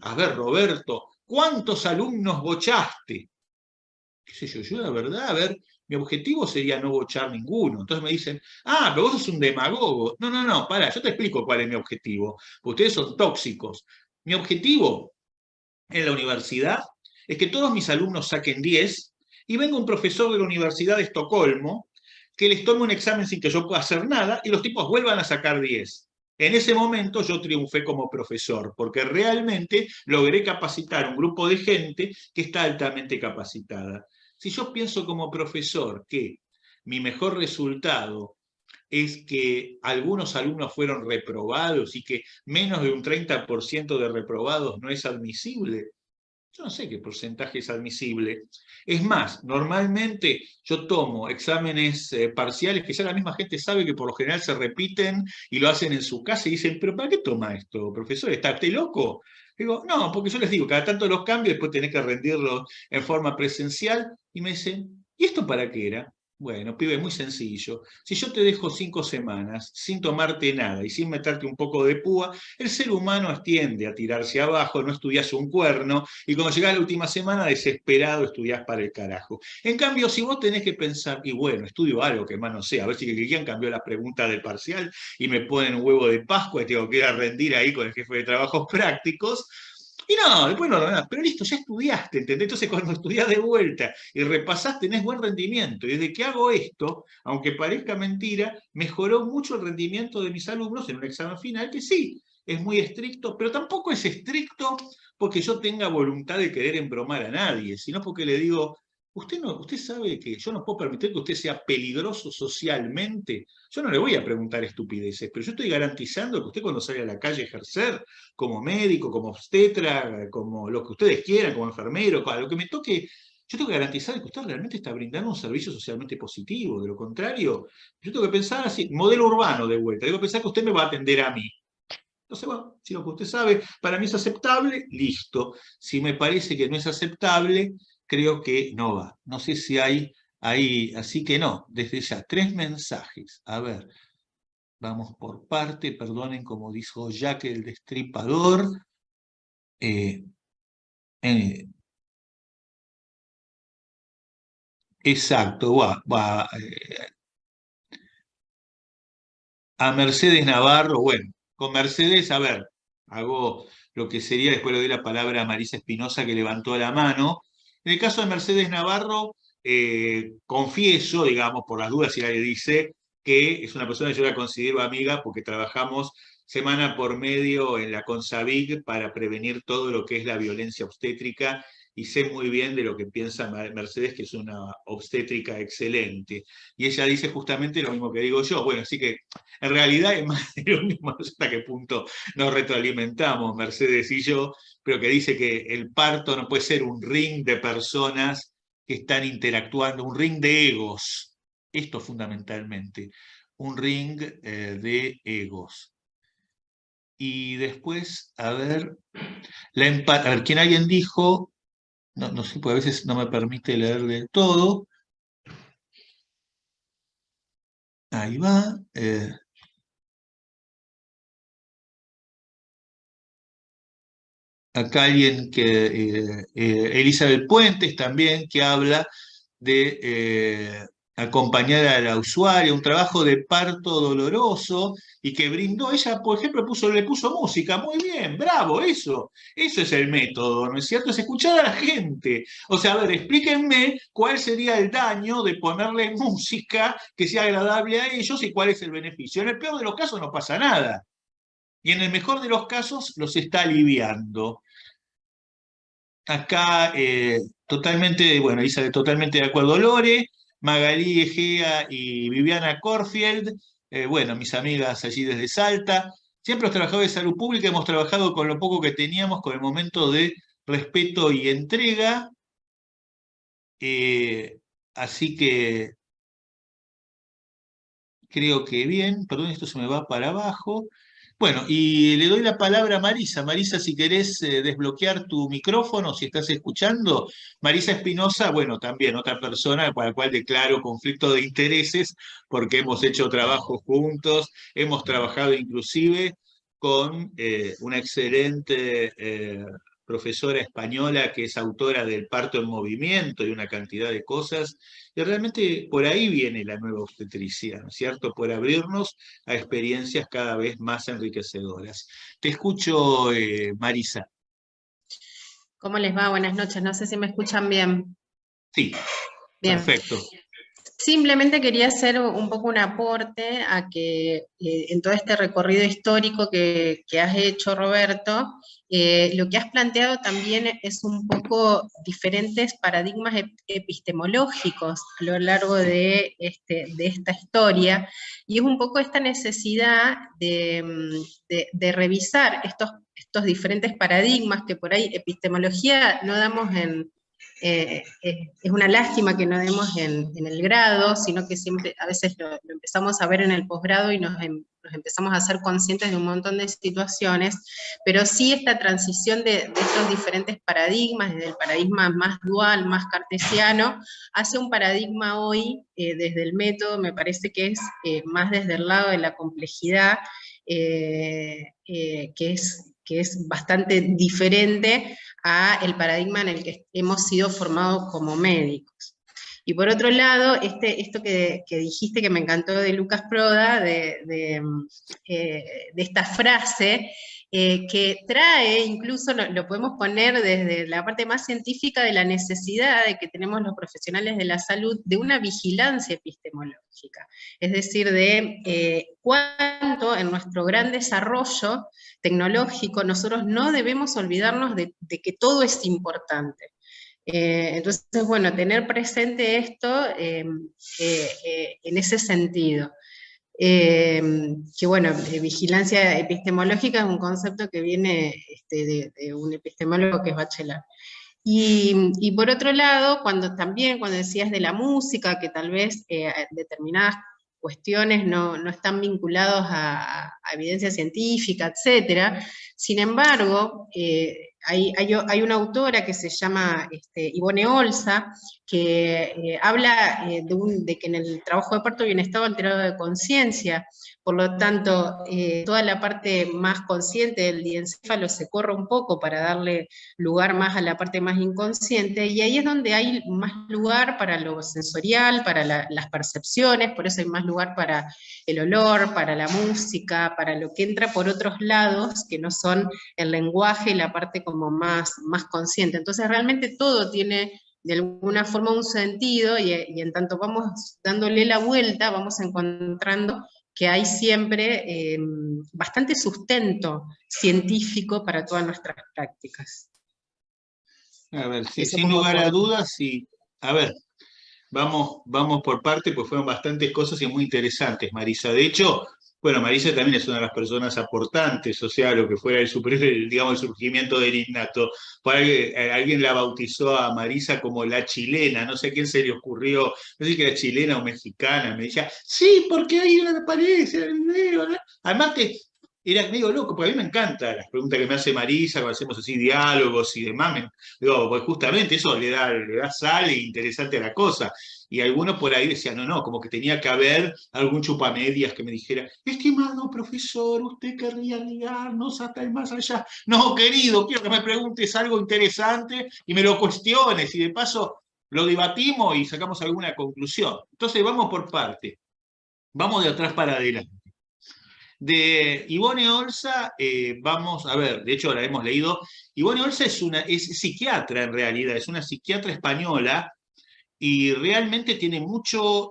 Speaker 1: a ver, Roberto, ¿cuántos alumnos bochaste? Qué sé yo, la verdad, a ver, mi objetivo sería no bochar ninguno. Entonces me dicen, pero vos sos un demagogo. No, no, no, pará, yo te explico cuál es mi objetivo. Ustedes son tóxicos. Mi objetivo en la universidad es que todos mis alumnos saquen 10 y venga un profesor de la Universidad de Estocolmo que les tome un examen sin que yo pueda hacer nada y los tipos vuelvan a sacar 10. En ese momento yo triunfé como profesor, porque realmente logré capacitar un grupo de gente que está altamente capacitada. Si yo pienso como profesor que mi mejor resultado es que algunos alumnos fueron reprobados y que menos de un 30% de reprobados no es admisible, yo no sé qué porcentaje es admisible. Es más, normalmente yo tomo exámenes parciales que ya la misma gente sabe que por lo general se repiten y lo hacen en su casa y dicen, pero ¿para qué toma esto, profesor? ¿Está usted loco? Digo, no, porque yo les digo, cada tanto los cambio, después tenés que rendirlos en forma presencial y me dicen, ¿y esto para qué era? Bueno, pibe, muy sencillo. Si yo te dejo 5 semanas sin tomarte nada y sin meterte un poco de púa, el ser humano tiende a tirarse abajo, no estudias un cuerno, y cuando llegás la última semana, desesperado, estudiás para el carajo. En cambio, si vos tenés que pensar, y bueno, estudio algo que más no sé, a ver si que cambió la pregunta del parcial y me ponen un huevo de Pascua y tengo que ir a rendir ahí con el jefe de trabajos prácticos, y no, después no ordenás, pero listo, ya estudiaste, ¿entendés? Entonces cuando estudiás de vuelta y repasás, tenés buen rendimiento. Y desde que hago esto, aunque parezca mentira, mejoró mucho el rendimiento de mis alumnos en un examen final que sí, es muy estricto, pero tampoco es estricto porque yo tenga voluntad de querer embromar a nadie, sino porque le digo, usted sabe que yo no puedo permitir que usted sea peligroso socialmente. Yo no le voy a preguntar estupideces, pero yo estoy garantizando que usted cuando salga a la calle a ejercer, como médico, como obstetra, como lo que ustedes quieran, como enfermero, a lo que me toque, yo tengo que garantizar que usted realmente está brindando un servicio socialmente positivo. De lo contrario, yo tengo que pensar así, modelo urbano de vuelta, tengo que pensar que usted me va a atender a mí. Entonces, bueno, si lo que usted sabe para mí es aceptable, listo. Si me parece que no es aceptable, creo que no va. No sé si hay ahí, así que no, desde ya, 3 mensajes. A ver, Vamos por parte, perdonen, como dijo Jack el Destripador. Eh, eh, exacto, a Mercedes Navarro, bueno, con Mercedes, a ver, hago lo que sería, después le doy la palabra a Marisa Espinosa que levantó la mano. En el caso de Mercedes Navarro, confieso, digamos, por las dudas si nadie dice, que es una persona que yo la considero amiga porque trabajamos semana por medio en la CONSAVIG para prevenir todo lo que es la violencia obstétrica y sé muy bien de lo que piensa Mercedes, que es una obstétrica excelente. Y ella dice justamente lo mismo que digo yo. Bueno, así que en realidad es más de lo mismo, no sé hasta qué punto nos retroalimentamos, Mercedes y yo, pero que dice que el parto no puede ser un ring de personas que están interactuando, un ring de egos. Esto fundamentalmente, un ring de egos. Y después, a ver, a ver, ¿quién alguien dijo? No, no sé, porque a veces no me permite leer del todo. Ahí va. Acá alguien Elizabeth Puentes también, que habla de acompañar a la usuaria, un trabajo de parto doloroso, y que brindó, ella, por ejemplo, le puso música, muy bien, bravo, eso es el método, ¿no es cierto? Es escuchar a la gente. O sea, a ver, explíquenme cuál sería el daño de ponerle música que sea agradable a ellos y cuál es el beneficio. En el peor de los casos no pasa nada, y en el mejor de los casos los está aliviando. Acá totalmente, bueno, Isabel, totalmente de acuerdo. Lore, Magalí Egea y Viviana Corfield, bueno, mis amigas allí desde Salta. Siempre los trabajadores de salud pública hemos trabajado con lo poco que teníamos, con el momento de respeto y entrega. eh, Así que creo que bien, perdón, esto se me va para abajo. Bueno, y le doy la palabra a Marisa. Marisa, si querés desbloquear tu micrófono, si estás escuchando. Marisa Espinosa, bueno, también otra persona para la cual declaro conflicto de intereses, porque hemos hecho trabajo juntos, hemos trabajado inclusive con una excelente profesora española que es autora del Parto en Movimiento y una cantidad de cosas. Y realmente por ahí viene la nueva obstetricia, ¿no es cierto? Por abrirnos a experiencias cada vez más enriquecedoras. Te escucho, Marisa.
Speaker 3: ¿Cómo les va? Buenas noches. No sé si me escuchan bien.
Speaker 1: Sí,
Speaker 3: Bien.
Speaker 1: perfecto.
Speaker 3: Simplemente quería hacer un poco un aporte a que en todo este recorrido histórico que has hecho, Roberto, lo que has planteado también es un poco diferentes paradigmas epistemológicos a lo largo de esta historia, y es un poco esta necesidad de revisar estos diferentes paradigmas que por ahí epistemología no damos es una lástima que no demos en el grado, sino que siempre, a veces lo empezamos a ver en el posgrado y nos empezamos a ser conscientes de un montón de situaciones, pero sí esta transición de estos diferentes paradigmas, desde el paradigma más dual, más cartesiano, hacia un paradigma hoy, desde el método, me parece que es más desde el lado de la complejidad, que es bastante diferente a el paradigma en el que hemos sido formados como médicos. Y por otro lado, esto que dijiste que me encantó de Lucas Proda, de esta frase, que trae, incluso lo podemos poner desde la parte más científica de la necesidad de que tenemos los profesionales de la salud de una vigilancia epistemológica, es decir, de cuánto en nuestro gran desarrollo tecnológico nosotros no debemos olvidarnos de que todo es importante. Entonces, bueno, tener presente esto en ese sentido. Que bueno, vigilancia epistemológica es un concepto que viene de un epistemólogo que es Bachelard. Y por otro lado, cuando decías de la música, que tal vez determinadas cuestiones no están vinculados a evidencia científica, etcétera, sin embargo, hay una autora que se llama Ivone Olza, que habla de que en el trabajo de parto hay un estado alterado de conciencia, por lo tanto, toda la parte más consciente del diencéfalo se corre un poco para darle lugar más a la parte más inconsciente, y ahí es donde hay más lugar para lo sensorial, para las percepciones, por eso hay más lugar para el olor, para la música, para lo que entra por otros lados, que no son el lenguaje y la parte como más consciente. Entonces realmente todo tiene de alguna forma un sentido, y en tanto vamos dándole la vuelta, vamos encontrando que hay siempre bastante sustento científico para todas nuestras prácticas.
Speaker 1: A ver, sí,
Speaker 3: Eso
Speaker 1: sin
Speaker 3: como
Speaker 1: lugar a
Speaker 3: por...
Speaker 1: dudas, sí. A ver, vamos por parte, pues fueron bastantes cosas y muy interesantes, Marisa. De hecho, bueno, Marisa también es una de las personas aportantes, o sea, lo que fuera digamos, el surgimiento del innato. Por ahí, alguien la bautizó a Marisa como la chilena, no sé a quién se le ocurrió, no sé si era chilena o mexicana, me decía, sí, porque ahí aparece el video, ¿no? Además que era medio loco, porque a mí me encantan las preguntas que me hace Marisa cuando hacemos así diálogos y demás. Digo, pues justamente eso le da sal e interesante a la cosa. Y algunos por ahí decían, no, no, como que tenía que haber algún chupamedias que me dijera, estimado profesor, usted querría guiarnos hasta el más allá. No, querido, quiero que me preguntes algo interesante y me lo cuestiones, y de paso lo debatimos y sacamos alguna conclusión. Entonces vamos por parte, vamos de atrás para adelante. De Ivone Olza, vamos a ver, de hecho la hemos leído. Ivone Olza es psiquiatra en realidad, es una psiquiatra española, y realmente tiene mucho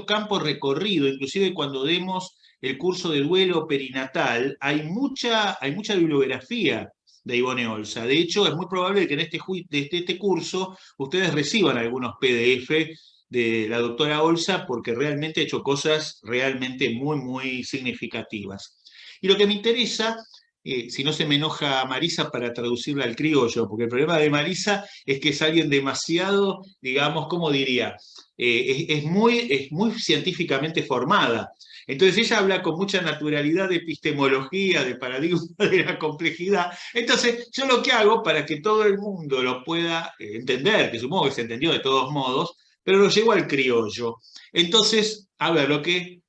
Speaker 1: campo recorrido. Inclusive cuando demos el curso de duelo perinatal, hay mucha bibliografía de Ivone Olza. De hecho, es muy probable que en este curso ustedes reciban algunos PDF de la doctora Olza, porque realmente ha hecho cosas realmente muy, muy significativas. Y lo que me interesa, si no se me enoja Marisa para traducirla al criollo, porque el problema de Marisa es que es alguien demasiado, digamos, ¿cómo diría? Es muy científicamente formada. Entonces ella habla con mucha naturalidad de epistemología, de paradigma de la complejidad. Entonces yo lo que hago para que todo el mundo lo pueda entender, que supongo que se entendió de todos modos, pero lo llevo al criollo. Entonces, a ver, lo que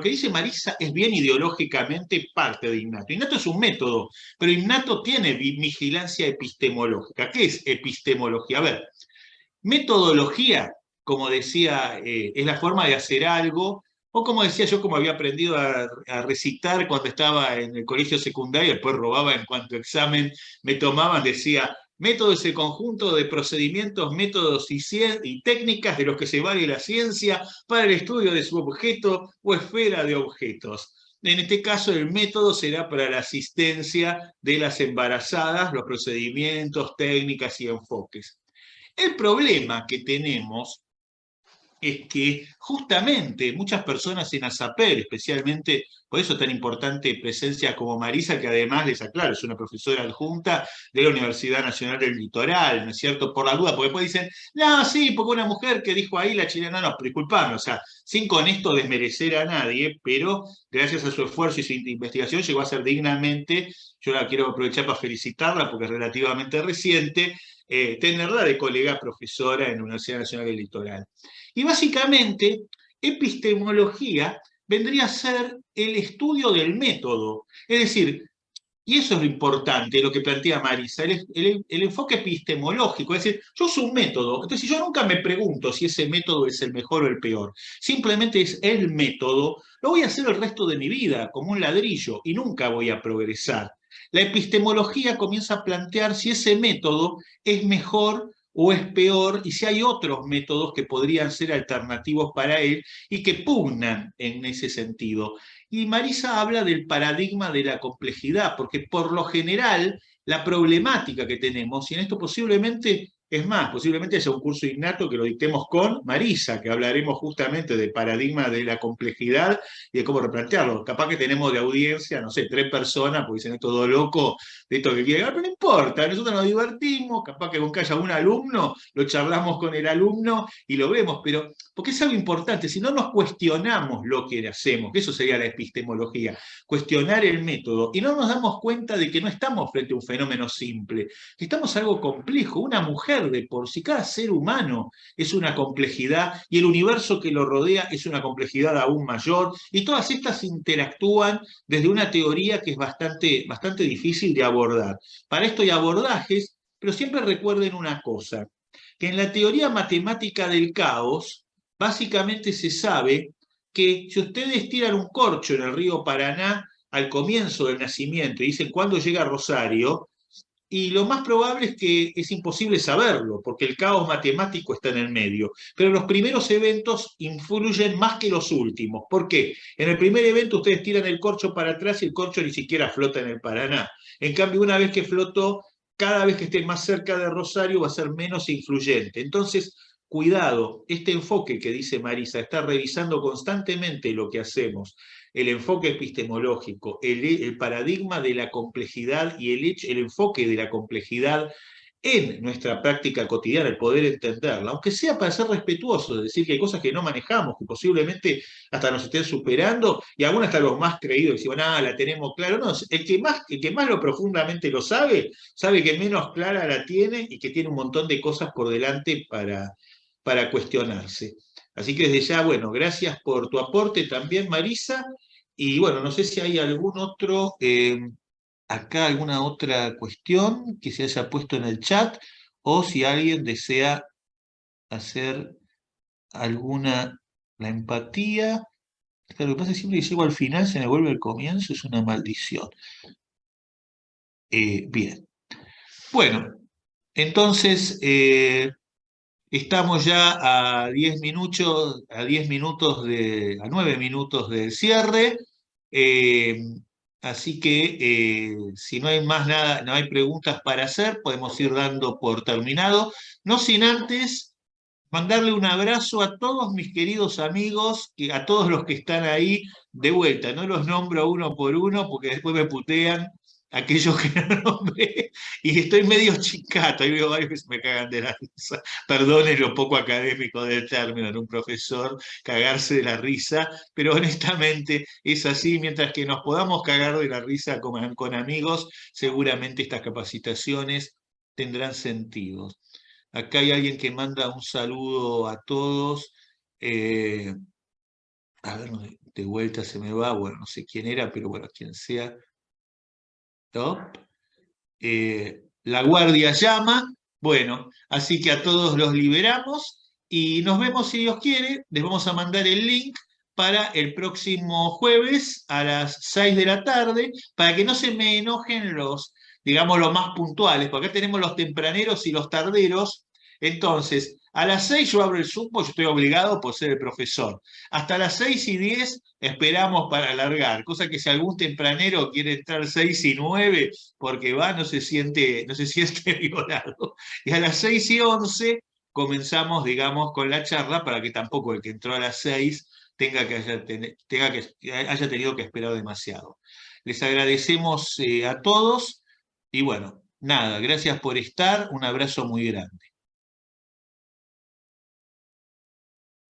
Speaker 1: dice Marisa es bien ideológicamente parte de Innato. Innato es un método, pero Innato tiene vigilancia epistemológica. ¿Qué es epistemología? A ver, metodología, como decía, es la forma de hacer algo, o como decía yo, como había aprendido a recitar cuando estaba en el colegio secundario, después robaba en cuanto examen me tomaban, decía, método es el conjunto de procedimientos, métodos y técnicas de los que se vale la ciencia para el estudio de su objeto o esfera de objetos. En este caso, el método será para la asistencia de las embarazadas, los procedimientos, técnicas y enfoques. El problema que tenemos es que justamente muchas personas en ASAPER, especialmente, por eso es tan importante presencia como Marisa, que además, les aclaro, es una profesora adjunta de la Universidad Nacional del Litoral, ¿no es cierto? Por la duda, porque después dicen, no, sí, porque una mujer que dijo ahí, la chilena, no, disculpame, o sea, sin con esto desmerecer a nadie, pero gracias a su esfuerzo y su investigación llegó a ser dignamente, yo la quiero aprovechar para felicitarla porque es relativamente reciente, tenerla de colega profesora en la Universidad Nacional del Litoral. Y básicamente, epistemología vendría a ser el estudio del método. Es decir, y eso es lo importante, lo que plantea Marisa, el enfoque epistemológico. Es decir, yo uso un método, entonces yo nunca me pregunto si ese método es el mejor o el peor. Simplemente es el método, lo voy a hacer el resto de mi vida, como un ladrillo, y nunca voy a progresar. La epistemología comienza a plantear si ese método es mejor o es peor, y si hay otros métodos que podrían ser alternativos para él y que pugnan en ese sentido. Y Marisa habla del paradigma de la complejidad, porque por lo general la problemática que tenemos, y en esto posiblemente, es más, posiblemente haya un curso Innato que lo dictemos con Marisa, que hablaremos justamente del paradigma de la complejidad y de cómo replantearlo. Capaz que tenemos de audiencia, no sé, 3 personas, porque dicen, es todo loco, de esto que quiere, pero no importa, nosotros nos divertimos, capaz que con que haya un alumno, lo charlamos con el alumno y lo vemos, pero porque es algo importante, si no nos cuestionamos lo que hacemos, que eso sería la epistemología, cuestionar el método, y no nos damos cuenta de que no estamos frente a un fenómeno simple, que estamos a algo complejo. Una mujer de por sí, cada ser humano es una complejidad, y el universo que lo rodea es una complejidad aún mayor, y todas estas interactúan desde una teoría que es bastante difícil de abordar. Para esto hay abordajes, pero siempre recuerden una cosa, que en la teoría matemática del caos, básicamente se sabe que si ustedes tiran un corcho en el río Paraná al comienzo del nacimiento y dicen cuándo llega Rosario, y lo más probable es que es imposible saberlo, porque el caos matemático está en el medio. Pero los primeros eventos influyen más que los últimos. ¿Por qué? En el primer evento ustedes tiran el corcho para atrás y el corcho ni siquiera flota en el Paraná. En cambio, una vez que flotó, cada vez que esté más cerca de Rosario va a ser menos influyente. Entonces, cuidado, este enfoque que dice Marisa, está revisando constantemente lo que hacemos, el enfoque epistemológico, el paradigma de la complejidad y el enfoque de la complejidad en nuestra práctica cotidiana, el poder entenderla, aunque sea para ser respetuosos, es decir, que hay cosas que no manejamos, que posiblemente hasta nos estén superando, y algunos hasta los más creídos, que dicen, la tenemos claro. No, el que más lo profundamente lo sabe, sabe que menos clara la tiene y que tiene un montón de cosas por delante para cuestionarse. Así que desde ya, bueno, gracias por tu aporte también, Marisa, y bueno, no sé si hay algún otro... acá alguna otra cuestión que se haya puesto en el chat o si alguien desea hacer alguna, la empatía. Claro, lo que pasa es que siempre que llego al final se me vuelve el comienzo, es una maldición. Bien. Bueno, entonces estamos ya a 10 minutos, a 9 minutos del cierre. Así que si no hay más nada, no hay preguntas para hacer, podemos ir dando por terminado. No sin antes mandarle un abrazo a todos mis queridos amigos, a todos los que están ahí de vuelta. No los nombro uno por uno porque después me putean aquellos que no nombré, y estoy medio chicato, ahí veo varios que se me cagan de la risa. Perdonen lo poco académico del término en un profesor, cagarse de la risa, pero honestamente es así. Mientras que nos podamos cagar de la risa con amigos, seguramente estas capacitaciones tendrán sentido. Acá hay alguien que manda un saludo a todos. A ver, de vuelta se me va, bueno, no sé quién era, pero bueno, quien sea. Top. La guardia llama. Bueno, así que a todos los liberamos y nos vemos si Dios quiere. Les vamos a mandar el link para el próximo jueves a las 6 de la tarde, para que no se me enojen los, digamos, los más puntuales, porque acá tenemos los tempraneros y los tarderos. Entonces, a las 6 yo abro el Zoom, porque yo estoy obligado por ser el profesor. Hasta las 6:10 esperamos para alargar, cosa que si algún tempranero quiere entrar 6:09, porque no se siente violado. Y a las 6:11 comenzamos, digamos, con la charla, para que tampoco el que entró a las 6 haya tenido que esperar demasiado. Les agradecemos a todos y bueno, nada, gracias por estar, un abrazo muy grande.